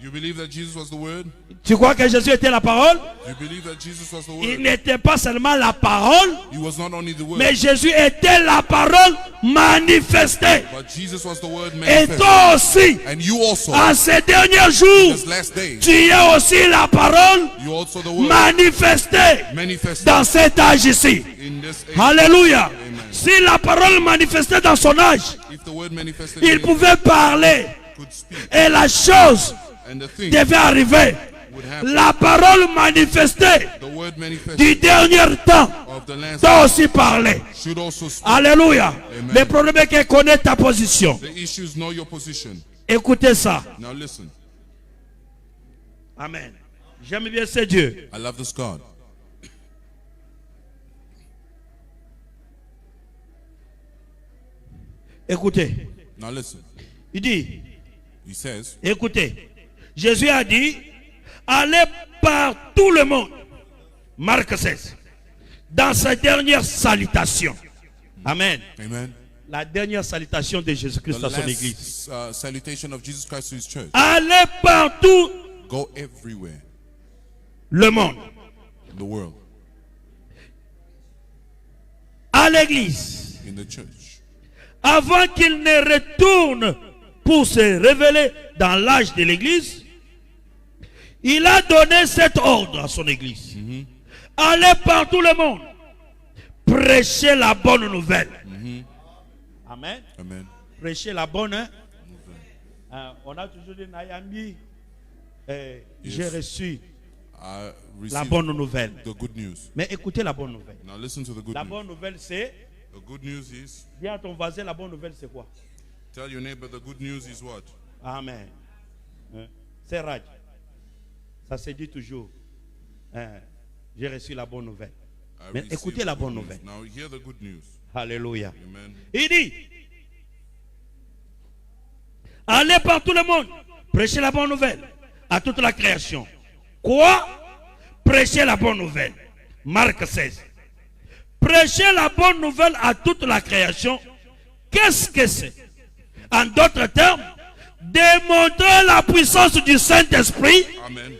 You believe that Jesus was the Word? Tu crois que Jésus était la parole? You believe that Jesus was the Il Word? n'était pas seulement la parole, He was not only the Word, mais Jésus était la parole manifestée. but Jesus was the Word Et manifested. toi aussi, And you also, en ces derniers jours, this last day, tu es aussi la parole you also the Word manifestée manifested dans cet âge ici. in this age. Alléluia. Amen. Si la parole manifestait dans son âge, If the Word manifested, il in him, pouvait parler could speak, et la chose and the thing devait arriver. would happen. La parole manifestée The Word manifested du dernier temps of the last doit aussi parler. should also speak. Alléluia. Amen. Le problème est qu'elle connaît ta position. The issues know your position. Écoutez ça. Now listen, Amen. J'aime bien ce Dieu. I love this God. Écoutez. Now listen, Il dit, he says, écoutez. Jésus a dit, allez par tout le monde. Marc 16. Dans sa dernière salutation. Amen. amen. La dernière salutation de Jésus-Christ The à son église. last salutation of Jesus Christ to his church. Allez partout Go everywhere le monde. in the world, À l'église. in the church, Avant qu'il ne retourne pour se révéler dans l'âge de l'église, il a donné cet ordre à son église. Allez par tout le monde. Prêchez la bonne nouvelle. Amen. amen. Prêchez la bonne. On a toujours dit, Nayambi, j'ai reçu I la received bonne nouvelle. the good news. Mais écoutez la bonne nouvelle. Now listen to the good La news. bonne nouvelle, c'est, The good news is, dis à ton voisin, la bonne nouvelle, c'est quoi? tell your neighbor the good news is what? Amen. C'est Raj. Ça se dit toujours. J'ai reçu la bonne nouvelle. I Mais received écoutez the la good bonne news. nouvelle. Now hear the good news. Alléluia. Amen. Il dit, allez par tout le monde, prêchez la bonne nouvelle à toute la création. Quoi? Prêchez la bonne nouvelle. Marc 16. Prêchez la bonne nouvelle à toute la création. Qu'est-ce que c'est? En d'autres termes, démontrer la puissance du Saint-Esprit. Amen.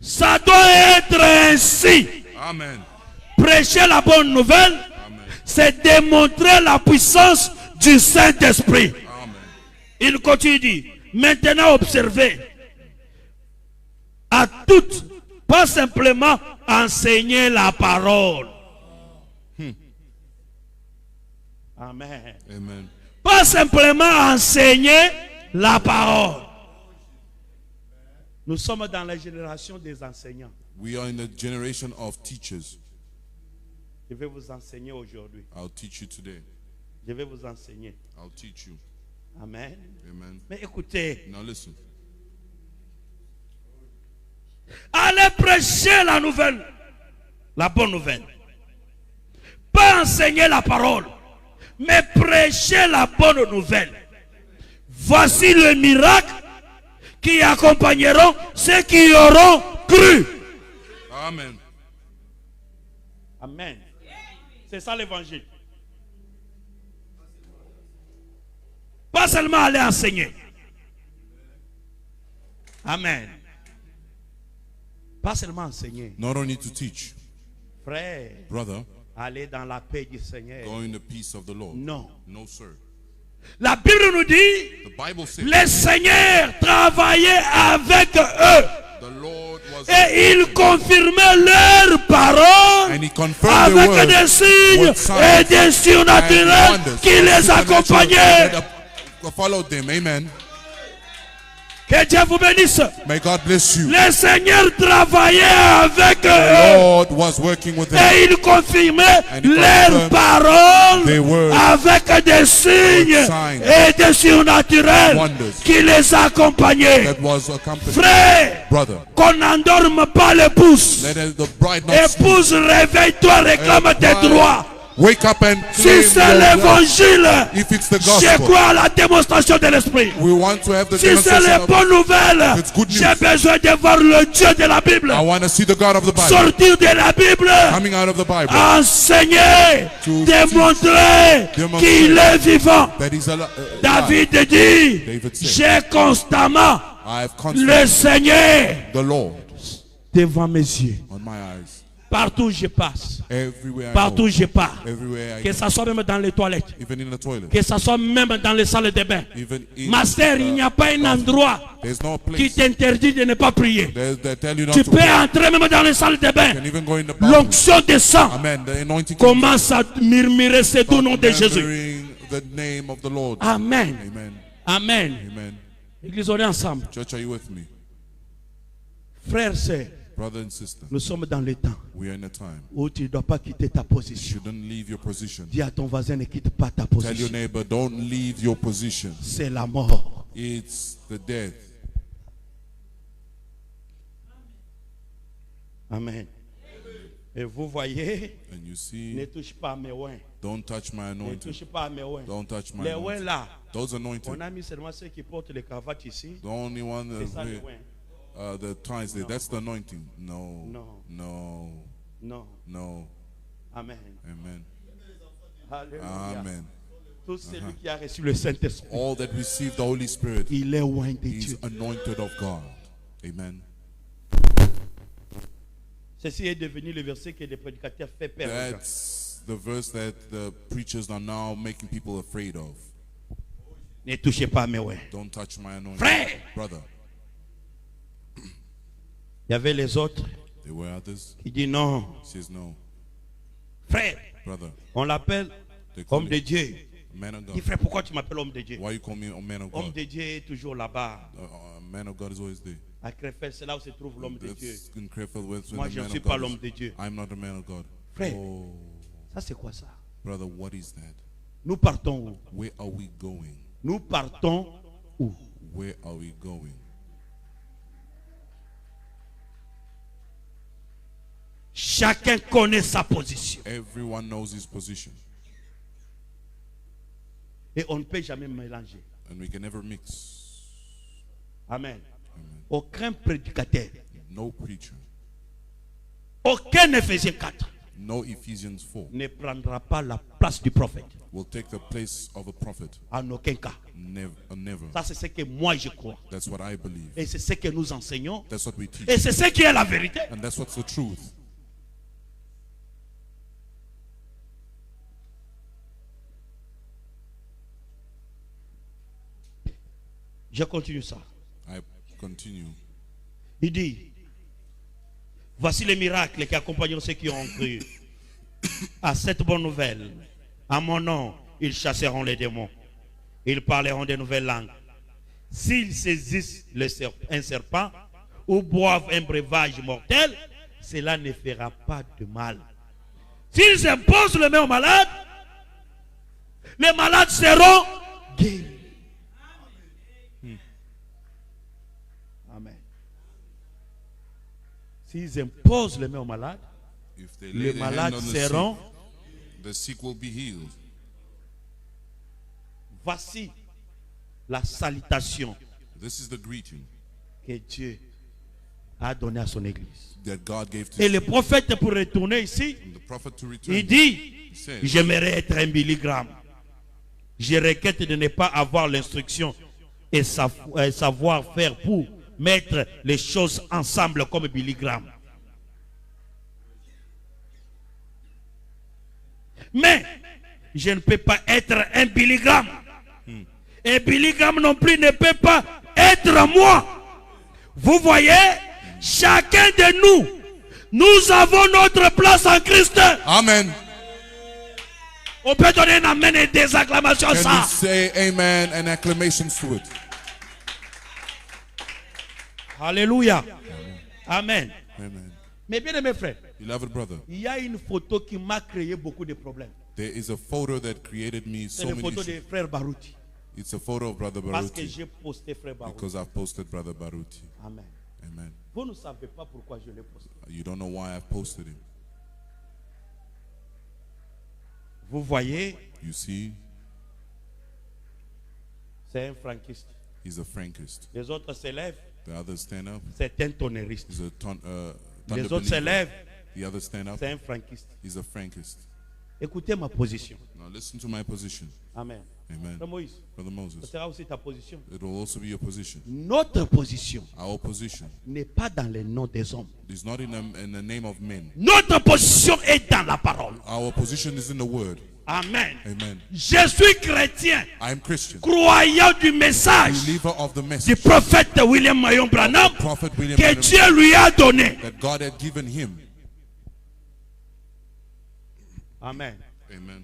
Ça doit être ainsi. Amen. Prêcher la bonne nouvelle, Amen. c'est démontrer la puissance du Saint-Esprit. Amen. Il continue, dit, maintenant observez à toutes, pas simplement enseigner la parole. Amen. Amen. Pas simplement enseigner la parole. Nous sommes dans la génération des enseignants. We are in the generation of teachers. Je vais vous enseigner aujourd'hui. I'll teach you today. Je vais vous enseigner. I'll teach you. Amen. Amen. Mais écoutez, Now listen. allez prêcher la nouvelle, la bonne nouvelle. Pas enseigner la parole, mais prêcher la bonne nouvelle. Voici le miracle qui accompagneront ceux qui auront cru. Amen. Amen. C'est ça l'évangile. Pas seulement aller enseigner. Amen. Pas seulement enseigner. Not only to teach, Frère, brother, aller dans la paix du Seigneur. go in the peace of the Lord. Non. No, sir. La Bible nous dit, The Bible says le Seigneur travaillait avec eux. the Lord was Et il confirmait leur parole and he confirmed the avec word des signes with signs et des and surnaturels wonders qui les supernatural accompagnaient. that followed them. Amen. Que Dieu vous bénisse. May God bless you. Le Seigneur travaillait avec The eux. Lord was working with them. Et il confirmait And he leurs confirmed paroles their word avec des signes signs et des surnaturels wonders qui les accompagnaient. that was accomplished. Frère, Brother, qu'on n'endorme pas l'épouse. let the bride not sleep. Épouse, réveille-toi, réclame tes droits. Wake up and Si claim c'est your right. l'évangile, If it's the j'ai gospel, quoi à la démonstration de l'esprit. we want to have the Si c'est demonstration les of, bonnes nouvelles, it's good news. j'ai besoin de voir le Dieu de la Bible I want to see the God of the Bible sortir de la Bible, coming out of the Bible. enseigner, To démontrer Démontrer qu'il est vivant. That he's alive. David dit, David said, j'ai constamment I have le constantly Seigneur the Lord devant mes yeux. on my eyes. Partout où je passe, Everywhere I partout où go. je pars, Everywhere I que go. ça soit même dans les toilettes, Even in the toilet. que ça soit même dans les salles de bain. Even in Ma sœur, il n'y a pas un endroit there's no qui place. t'interdit de ne pas prier. They tell you not Tu to peux pray. entrer même dans les salles de You bain. can even go in the bathroom. L'onction descend. Amen. The anointing Commence à murmurer ce doux nom de Jésus. remembering the name of the Lord. Amen. Amen. Amen. Amen. Église, on est ensemble. Church, are you with me? Frères, sœurs, Brother and sister, nous sommes dans le temps we are in a time. où tu ne dois pas quitter ta You position. shouldn't leave your position. Dis à ton voisin, ne quitte pas ta Tell your position. neighbor, don't leave your position. C'est la mort. It's the death. Amen. Et vous voyez, And you ne see, touche pas à mes oins. don't touch my Ne anointing. touche pas à mes oins. Don't touch my Les oins anointing. là, Those on anointed. a mis seulement ceux qui portent les cravates ici. The only one C'est that ça les wear, oins. the ties there. That's the anointing. No. No. No. Non. No. Amen. Amen. Alléluia. Amen. Tout celui qui a reçu le Saint-Esprit, All that receive the Holy Spirit il est oint de is Dieu. anointed of God. Amen. Ceci est devenu le verset que les prédicateurs font peur aux gens. That's the verse that the preachers are now making people afraid of. Ne touchez pas à mes oins. Don't touch my anointing. Frère, Brother, il y avait les autres there were others. qui disent non. Says no. Frère, Brother, on l'appelle they call homme de me Dieu. man of Il dit, God. frère, pourquoi tu m'appelles homme de Dieu? Why you call me a man of Homme God? de Dieu est toujours là-bas. Man of God is always there. À Krefeld, c'est là où se trouve l'homme de Dieu. That's in Krefeld where Moi, the je ne man suis of pas God l'homme is. de Dieu. I'm not a man of God. Frère. Oh, Ça, c'est quoi ça? brother, what is that? Nous partons où? Where are we going? Nous partons où? Where are we going? Chacun connaît sa position. Everyone knows his position, Et on ne peut jamais mélanger. and we can never mix. Amen. Amen. Aucun prédicateur, No preacher, aucun Éphésiens 4 no Ephesians 4 ne prendra pas la place du prophète. will take the place of a prophet. En aucun cas. Never, never. Ça, c'est ce que moi je crois. That's what I believe. Et c'est ce que nous enseignons. That's what we teach. Et c'est ce qui est la vérité. And that's what's the truth. Je continue ça. I continue. Il dit, voici les miracles qui accompagneront ceux qui ont cru. À cette bonne nouvelle, à mon nom, ils chasseront les démons. Ils parleront de nouvelles langues. S'ils saisissent un serpent ou boivent un breuvage mortel, cela ne fera pas de mal. S'ils imposent le main aux malades, les malades seront guéris. Amen. S'ils imposent les mains aux malades, If they les lay their hand malades on seront. the sick will be healed. Voici la salutation This is the greeting que Dieu a donnée à son église. that God gave to Et le prophète, pour retourner ici, the prophet to return. il dit, He says, j'aimerais être un Billy Graham. Je regrette de ne pas avoir l'instruction et savoir faire pour mettre les choses ensemble comme Billy Graham. Mais je ne peux pas être un Billy Graham. Et Billy Graham non plus ne peut pas être moi. Vous voyez, chacun de nous avons notre place en Christ. Amen. On peut donner un amen et des acclamations à Can we ça. say amen and acclamations to it? Alléluia. Amen. Amen. Mais bien aimé frère, Beloved brother, il y a une photo qui m'a créé beaucoup de problèmes. there is a photo that created me C'est so la many photo de issues. frère Barouti. It's a photo of Brother Parce que Baruti j'ai posté frère Barouti. because I've posted Brother Baruti. Amen. Amen. Vous ne savez pas pourquoi je l'ai posté. You don't know why I've posted him. Vous voyez, You see, c'est un franquiste. he's a Frankist. Les autres s'élèvent, The others stand up. c'est un tonneriste. He's a Les thunder autres s'élèvent, believer. The others stand up. c'est un franquiste. He's a Frankist. Écoutez ma position. Now listen to my position. Amen. Amen. Frère Moïse, Brother ce Moses, sera aussi ta position. it will also be your position. Notre position Our position n'est pas dans les noms des hommes. is not in the name of men. Notre position est dans la parole. Our position is in the word. Amen. Amen. Je suis chrétien, I am Christian. croyant du message Believer of the du message. prophète William Marion Branham Prophet William que Branham Dieu lui a donné. that God had given him. Amen. Amen.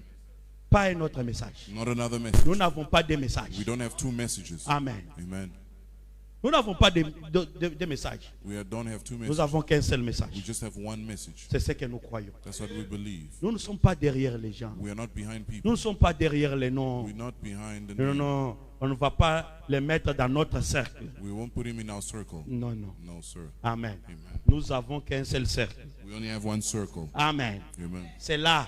Pas un autre message. Not another message. Nous n'avons pas de message. We don't have two messages. Amen. Amen. Nous n'avons pas de message. We don't have two Nous messages. n'avons qu'un seul We message. just have one message. C'est ce que nous croyons. That's what we believe. Nous ne sommes pas derrière les gens. We are not behind people. Nous ne sommes pas derrière les noms. We're not behind the Non, name. non, on ne va pas les mettre dans notre cercle. We won't put him in our circle. Non, non. No, sir. Amen. Amen. Nous avons qu'un seul cercle. We only have one circle. Amen. Amen. C'est là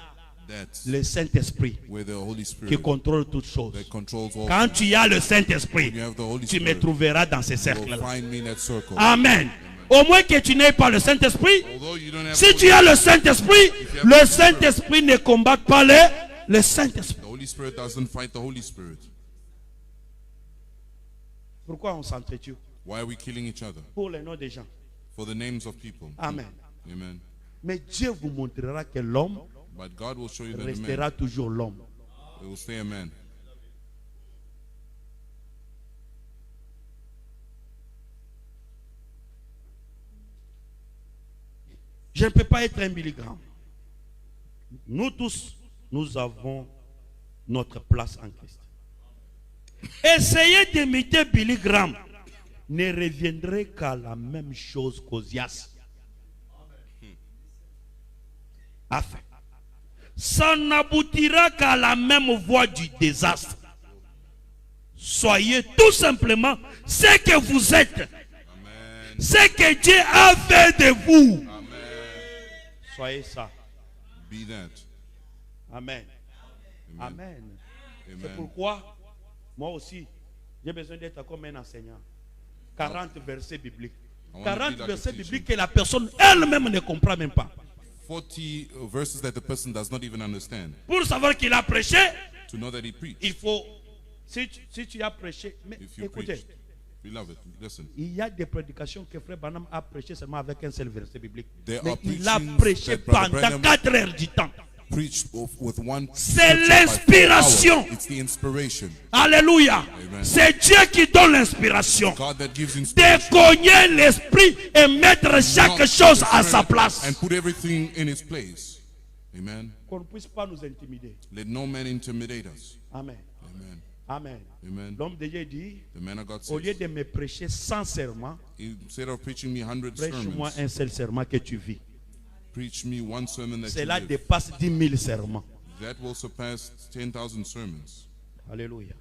That's le Saint-Esprit where the Holy qui Spirit contrôle toutes choses. that controls all. Quand tu as le Saint-Esprit, You have the Holy tu me Spirit. trouveras dans ces You'll cercles-là. find me in that circle. Amen. Au moins que tu n'aies pas le Saint-Esprit. Although you don't have Si tu as le Saint-Esprit, le Saint-Esprit ne combat pas le Saint-Esprit. the Holy Spirit doesn't fight the Holy Spirit. Pourquoi on s'entretue? Why are we killing each other? Pour les noms des gens. For the names of people. Amen. Amen. Mais Dieu vous montrera que l'homme But God will show you that the restera man toujours l'homme. will stay a man. Je ne peux pas être un Billy Graham. Nous tous, nous avons notre place en Christ. Essayez d'imiter Billy Graham ne reviendrait qu'à la même chose qu'Ozias a fait. Ça n'aboutira qu'à la même voie du désastre. Soyez tout simplement ce que vous êtes. Amen. Ce que Dieu a fait de vous. Amen. Soyez ça. Be that. Amen. Amen. Amen. C'est Amen. pourquoi, moi aussi, j'ai besoin d'être comme un enseignant. 40 versets bibliques. I wanna 40 be like a versets teacher. bibliques que la personne elle-même ne comprend même pas. 40 verses that the person does not even understand. Pour savoir qu'il a prêché, To know that he preached. il faut, si tu as prêché, mais If you écoutez, preached. Beloved, listen. il y a des prédications que Frère Branham a prêché seulement avec un seul verset biblique. There Mais are il a preachings prêché that Brother pendant Branham 4 heures du temps. Preached with one. C'est scripture by 4 l'inspiration. hours. It's the inspiration. Alléluia. Amen. C'est Dieu qui donne l'inspiration. God that gives inspiration. Décogner l'esprit et mettre chaque Not chose à the sa Spirit place. And put everything in its place. Amen. Qu'on ne puisse pas nous intimider. Let no man intimidate us. Amen. Amen. Amen. Amen. L'homme de Dieu dit, The man of God au lieu says, de me prêcher 100 serments, instead of preaching me 100 prêche-moi sermons, un seul serment que tu vis. preach me one sermon that Cela you live. dépasse 10 000 serments. That will surpass 10,000 sermons. Alléluia.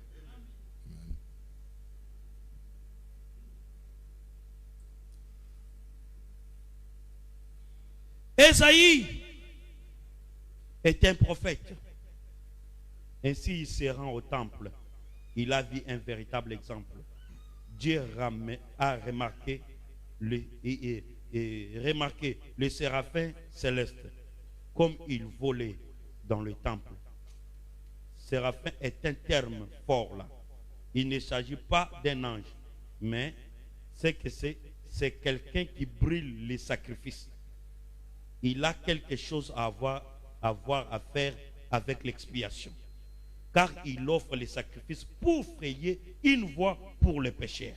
Ésaïe est un prophète. Ainsi, il se rend au temple. Il a vu un véritable exemple. Dieu a remarqué le séraphin céleste comme il volait dans le temple. Séraphin est un terme fort là. Il ne s'agit pas d'un ange, mais c'est quelqu'un qui brûle les sacrifices. Il a quelque chose à avoir à faire avec l'expiation. Car il offre les sacrifices pour frayer une voie pour les pécheurs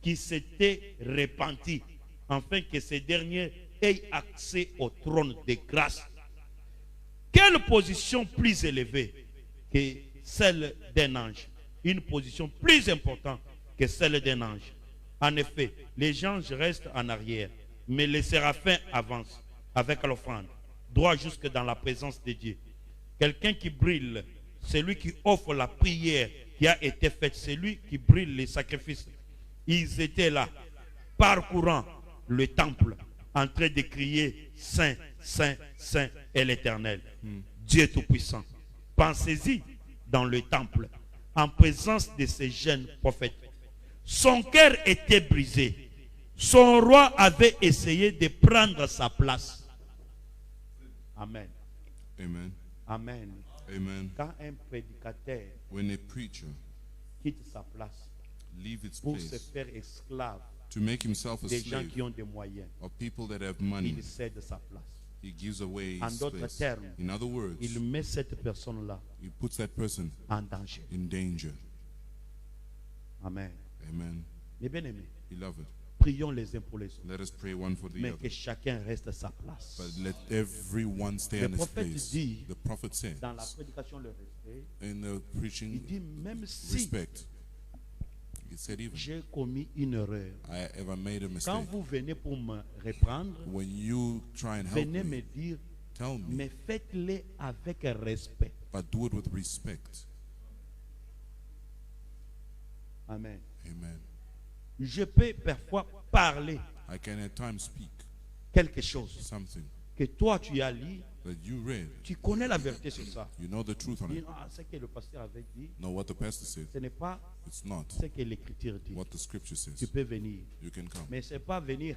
qui s'étaient repentis, afin que ces derniers aient accès au trône de grâce. Quelle position plus élevée que celle d'un ange? Une position plus importante que celle d'un ange. En effet, les anges restent en arrière, mais les séraphins avancent avec l'offrande, droit jusque dans la présence de Dieu. Quelqu'un qui brille, celui qui offre la prière qui a été faite, celui qui brille les sacrifices. Ils étaient là, parcourant le temple, en train de crier Saint, Saint, Saint est l'Éternel, Dieu Tout-Puissant. Pensez-y dans le temple, en présence de ces jeunes prophètes. Son cœur était brisé. Son roi avait essayé de prendre sa place. Amen. Amen. Amen. Amen. Quand un prédicateur When a preacher quitte sa place leaves its pour se place faire esclave to make himself a des gens slave qui ont des moyens, of people that have money, il cède sa place. he gives away En his d'autres place. termes, In other words, Il met cette personne-là he puts that person en danger. in danger. Amen. Amen. Mes bien-aimés, Beloved, prions les uns pour les autres, let us pray one for the mais other. que chacun reste à sa place. But let everyone stay Le on his prophète place. dit, The prophet says Dans la prédication, le respect, in the il preaching dit même si respect, he said, even j'ai commis une erreur, I ever made a quand mistake, vous venez pour me reprendre, when you try and help venez me me, dire, tell me, mais faites-le avec respect. but do it with respect. Amen. Amen. Je peux parfois parler I can at times speak quelque chose something que toi tu as lu, that you read, tu connais la vérité sur ça. you know the truth on Dis, it, non, ce que le pasteur avait dit, know what the pastor said. ce n'est pas It's not ce que l'écriture dit. what the scripture Tu says. peux venir, You can come. mais c'est pas venir.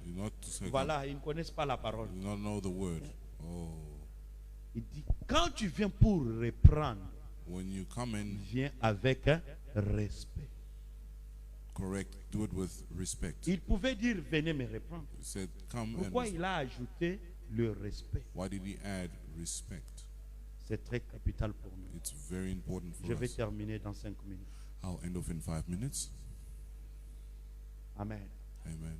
You not to say come. Voilà, ils ne connaissent pas la parole. You not know the word. Oh, Il dit, quand tu viens pour reprendre, when you come in, viens avec respect. correct, do it with respect. Il pouvait dire, venez me reprendre. He said, come Pourquoi and il a ajouté le respect? why did he add respect? C'est très capital pour nous. It's very important Je for vais us. terminer dans 5 minutes. I'll end off in 5 minutes. Amen. Amen.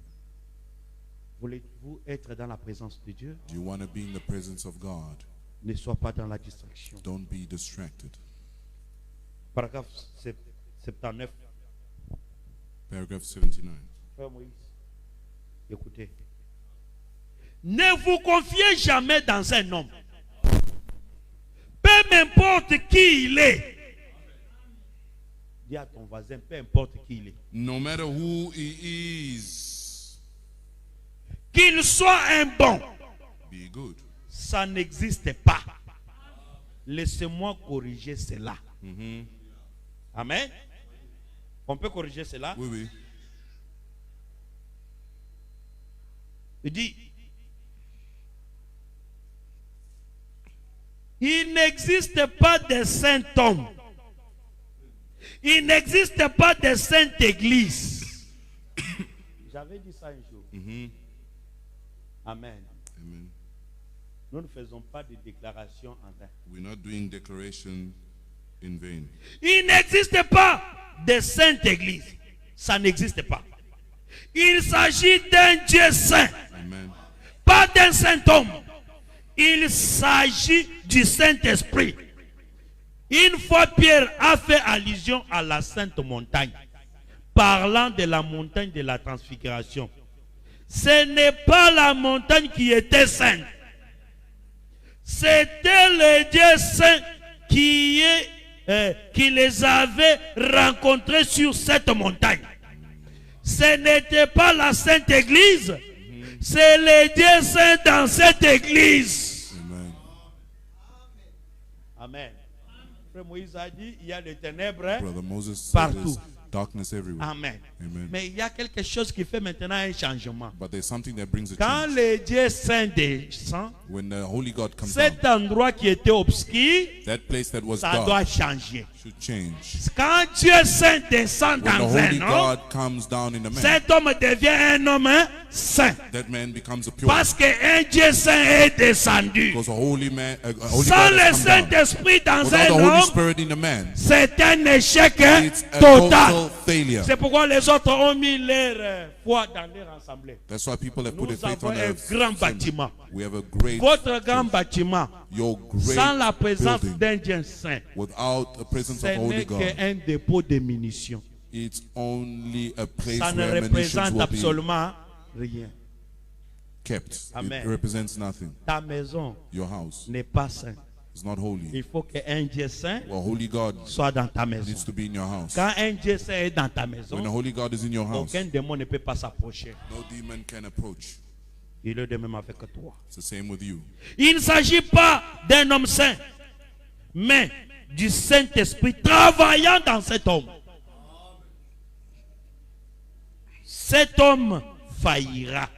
Voulez-vous être dans la présence de Dieu? Do you want to be in the presence of God? Ne sois pas dans la distraction. Don't be distracted. Paragraphe 79. Paragraph 79. Frère Moïse, écoutez. Ne vous confiez jamais dans un homme. Peu importe qui il est. Dis à ton voisin, peu importe qui il est. No matter who he is, Qu'il soit un bon. be good. Ça n'existe pas. Laissez-moi corriger cela. Amen. On peut corriger cela. Oui, oui. Il dit, il n'existe pas de saint homme. Il n'existe pas de sainte église. J'avais dit ça un jour. Amen. Amen. Nous ne faisons pas de déclarations en vain. We're not doing declaration in vain. Il n'existe pas de sainte église. Ça n'existe pas. Il s'agit d'un Dieu saint. Amen. Pas d'un saint homme. Il s'agit du Saint-Esprit. Une fois, Pierre a fait allusion à la sainte montagne, parlant de la montagne de la transfiguration. Ce n'est pas la montagne qui était sainte. C'était le Dieu saint qui les avait rencontrés sur cette montagne. Ce n'était pas la sainte église. C'est le Dieu saint dans cette église. Amen. Amen. Frère Moïse a dit, il y a des ténèbres Brother Moses said partout. there's darkness everywhere. Amen. Amen. Mais il y a quelque chose qui fait maintenant un changement. But there's something that brings a Quand change. le Dieu saint descend, When the Holy God comes cet down, endroit qui était obscur, that place that was ça dark doit changer. should change. Quand Dieu saint descend When the dans Holy un homme, God comes down in a man, cet homme devient un homme saint. that man becomes a pure. Parce qu'un Dieu saint est descendu. Because a holy man, a holy Sans God le has come down. Saint-Esprit dans Without un the Holy homme, Spirit in a man, c'est un échec it's a total. total failure. C'est pourquoi les autres ont mis leur foi dans leur assemblée. That's why people have put Nous their faith avons on un a grand symbol. bâtiment. We have a great, Votre grand bâtiment, your great sans la présence building. d'un Dieu saint, Without the presence ce of the Holy n'est God, qu'un dépôt de munitions. it's only a place Ça ne where munitions représente will be absolument rien. kept. Amen. It represents nothing. Ta maison Your house n'est pas sainte. is not holy. Il faut qu'un Dieu saint Well, Holy God soit dans ta maison. needs to be in your house. Quand un Dieu saint est dans ta When the maison, Holy God is in your house, aucun démon ne peut pas s'approcher. no demon can approach. Il est de même avec toi. It's the same with you. Il ne s'agit pas d'un homme saint, mais du Saint-Esprit travaillant dans cet homme. Cet homme faillira.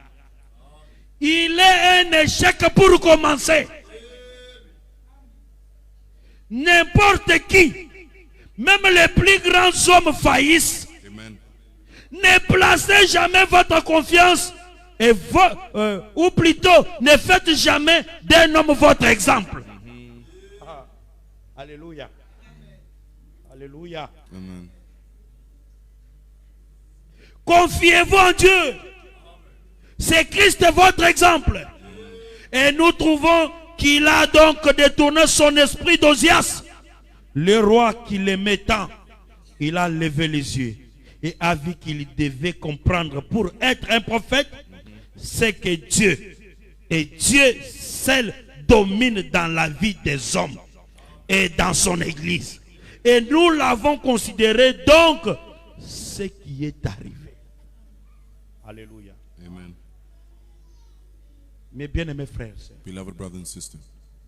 Il est un échec pour commencer. N'importe qui, même les plus grands hommes faillissent. Amen. Ne placez jamais votre confiance ou plutôt ne faites jamais d'un homme votre exemple. Alléluia. Alléluia. Amen. Confiez-vous en Dieu. C'est Christ votre exemple. Et nous trouvons qu'il a donc détourné son esprit d'Ozias. Le roi qui l'aimait tant, il a levé les yeux et a vu qu'il devait comprendre pour être un prophète, c'est que Dieu, et Dieu seul domine dans la vie des hommes et dans son église. Et nous l'avons considéré donc ce qui est arrivé. Alléluia. Amen. Mes bien-aimés frères, Beloved brothers and sisters,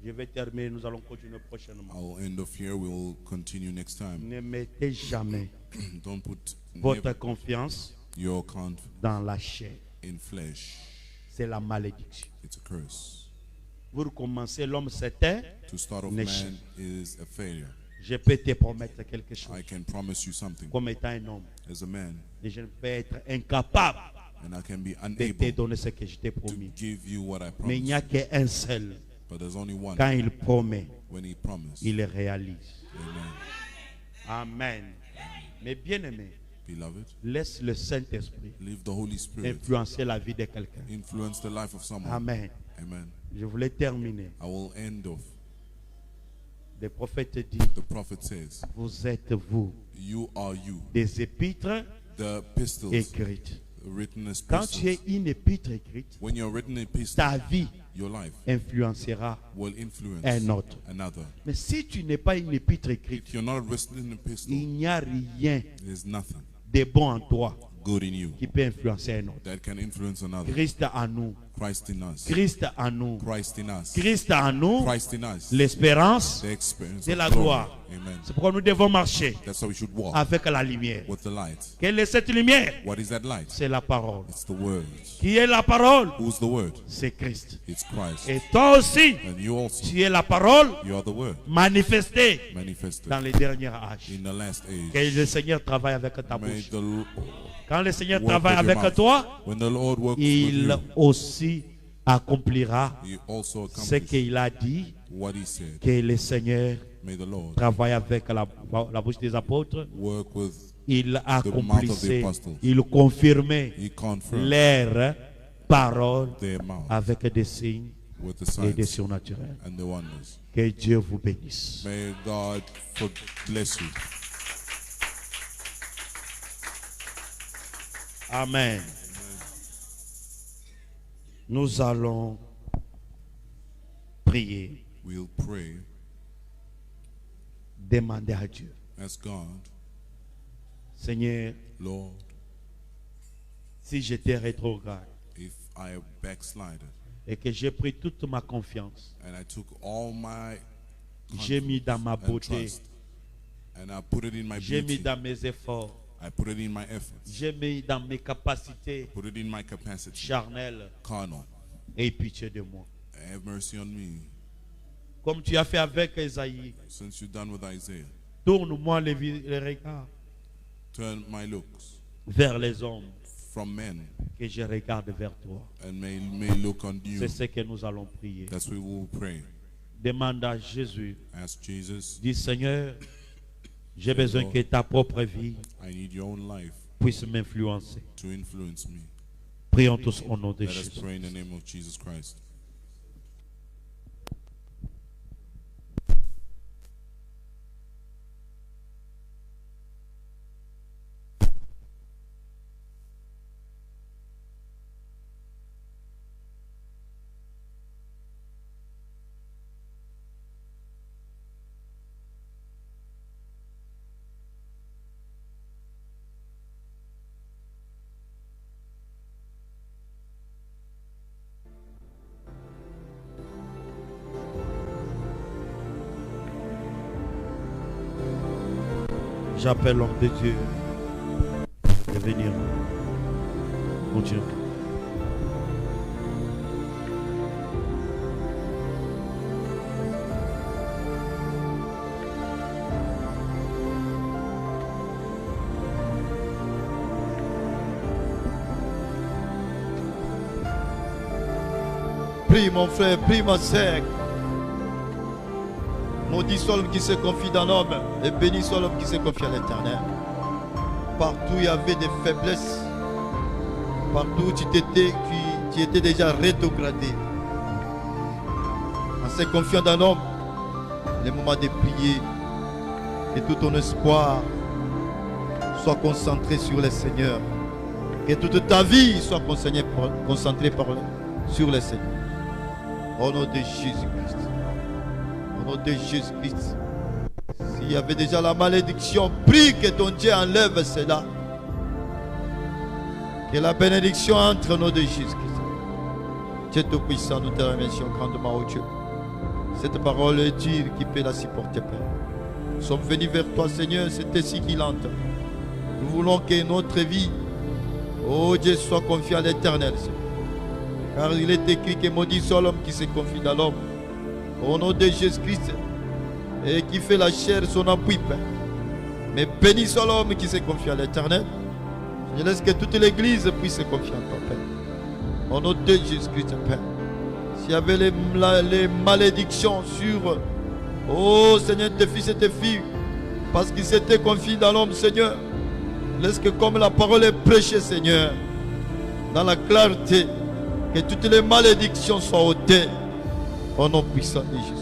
je vais terminer, nous allons continuer prochainement. I'll end off here. We will continue next time. Ne mettez jamais Don't put votre confiance your confidence dans la chair. in flesh. C'est la malédiction. It's a curse. Pour commencer, l'homme c'était. To start off, Nation. man is a failure. Je peux te promettre quelque chose. I can promise you something. Comme étant un homme, As a man, et je ne peux être incapable and I can be de te unable donner ce que je t'ai to promis. give you what I Mais il n'y promised. a qu'un seul. But there's only one. Quand il promet, When he promised. il réalise. Amen. Amen. Mais bien aimé, Beloved, laisse le Saint-Esprit leave the Holy Spirit influencer la vie de quelqu'un. influence the life of someone. Amen. Amen. Je voulais terminer. I will end off. Le prophète dit, The prophet says, vous êtes vous, you are you. des épîtres The epistles écrites. written as Quand tu es epistles. une épître écrite, When you're written epistle, ta vie your life influencera will influence un autre. another. Mais si tu n'es pas une épître écrite, If you're not written epistle, il n'y a rien there's nothing de bon en toi good in you qui peut influencer un autre. that can influence another. Christ en nous, Christ in us. Christ en nous, Christ in us. Christ en nous, Christ in us. l'espérance The experience de of la glory. gloire. Amen. C'est pourquoi nous devons marcher That's how we should walk avec la lumière. with the light. Quelle est cette lumière? What is that light? C'est la parole. It's the word. Qui est la parole? Who's the word? C'est Christ. It's Christ. Et toi aussi, And you also, tu es la parole you are the word manifestée manifested dans les derniers âges. in the last age. Que le Seigneur travaille avec ta May bouche. the Quand le Seigneur work travaille with your avec mouth. toi, When the Lord works with il you, aussi accomplira He also ce accomplishes qu'il a dit, what He said. que le Seigneur May the Lord travaille avec la bouche des apôtres. work with, Il mouth accomplissait, of the apostles. il confirmait He confirmed leurs paroles their mouth avec des signes with the et des signs surnaturels. and the wonders. Que Dieu vous bénisse. May God bless you. Amen. Nous allons prier, We'll pray, demander à Dieu. ask God, Seigneur, Lord, si j'étais rétrograde if I have backslided et que j'ai pris toute ma confiance, and I took all my j'ai mis dans ma and beauté, trust and I put it in my j'ai mis beauty, dans mes efforts, I put it in my efforts, j'ai mis dans mes capacités put it in my capacity, charnelles, carnal. et pitié de moi. Have mercy on me. Comme tu as fait avec Esaïe, Since you're done with Isaiah, tourne-moi les regards turn my looks vers les hommes, from men que je regarde vers toi. and may look on you. C'est ce que nous allons prier. That's what we will pray. Demande à Jésus, Ask Jesus, dis Seigneur, j'ai besoin que ta propre vie I need your own life puisse m'influencer. to influence me. Prions tous au nom de Let us Jésus. pray in the name of Jesus Christ. J'appelle l'homme de Dieu de venir. Continue. Prie mon frère, prie ma sœur. Maudit soit l'homme qui se confie dans l'homme et béni soit l'homme qui se confie à l'Éternel. Partout il y avait des faiblesses. Partout tu étais déjà rétrogradé. En se confiant dans l'homme, les moments de prier et tout ton espoir soit concentré sur le Seigneur. Que toute ta vie soit concentrée sur le Seigneur. Au nom de Jésus-Christ. Au nom de Jésus-Christ. S'il y avait déjà la malédiction, prie que ton Dieu enlève cela. Que la bénédiction entre au nom de Jésus-Christ. Dieu Tout-Puissant, nous te remercions grandement, oh Dieu. Cette parole est dure qui peut la supporter, Père. Nous sommes venus vers toi, Seigneur, c'est ainsi qu'il entre. Nous voulons que notre vie, oh Dieu, soit confiée à l'Éternel, Seigneur. Car il est écrit que maudit soit l'homme qui se confie dans l'homme. Au nom de Jésus-Christ. Et qui fait la chair son appui, Père. Mais béni soit l'homme qui se confie à l'Éternel. Je laisse que toute l'Église puisse se confier en toi, Père. Au nom de Jésus-Christ, Père. S'il y avait les malédictions sur, oh Seigneur, tes fils et tes filles, parce qu'ils s'étaient confiés dans l'homme, Seigneur, laisse que comme la parole est prêchée, Seigneur, dans la clarté, que toutes les malédictions soient ôtées au nom puissant de Jésus-Christ.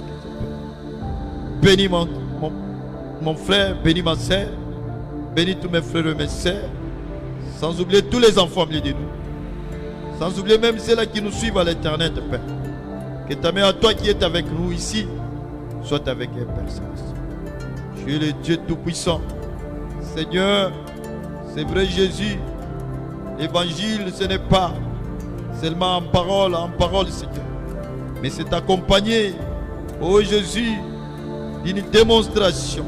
Bénis mon frère, bénis ma soeur, bénis tous mes frères et mes soeurs, sans oublier tous les enfants de nous, sans oublier même ceux-là qui nous suivent à l'éternel, Père. Que ta main à toi qui est avec nous ici soit avec eux, Père Céleste. Tu es le Dieu Tout-Puissant. Seigneur, c'est vrai, Jésus, l'évangile, ce n'est pas seulement en parole, Seigneur. Mais c'est accompagné, oh Jésus, d'une démonstration